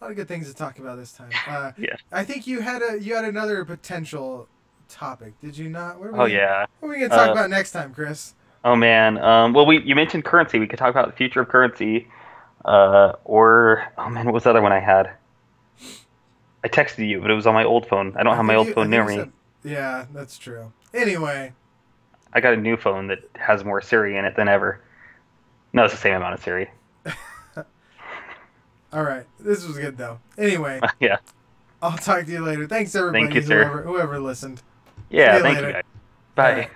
S2: of good things to talk about this time.
S1: Yeah.
S2: I think you had another potential topic, did you not? What are we going to talk about next time, Chris?
S1: Oh man. Well, you mentioned currency. We could talk about the future of currency. What was the other one I had? I texted you, but it was on my old phone. I don't have my old phone near me.
S2: Yeah, that's true. Anyway.
S1: I got a new phone that has more Siri in it than ever. No, it's the same amount of Siri.
S2: All right. This was good, though. Anyway.
S1: Yeah.
S2: I'll talk to you later. Thanks, everybody.
S1: Thank you, sir.
S2: Whoever listened.
S1: Yeah, thank you, guys. Bye.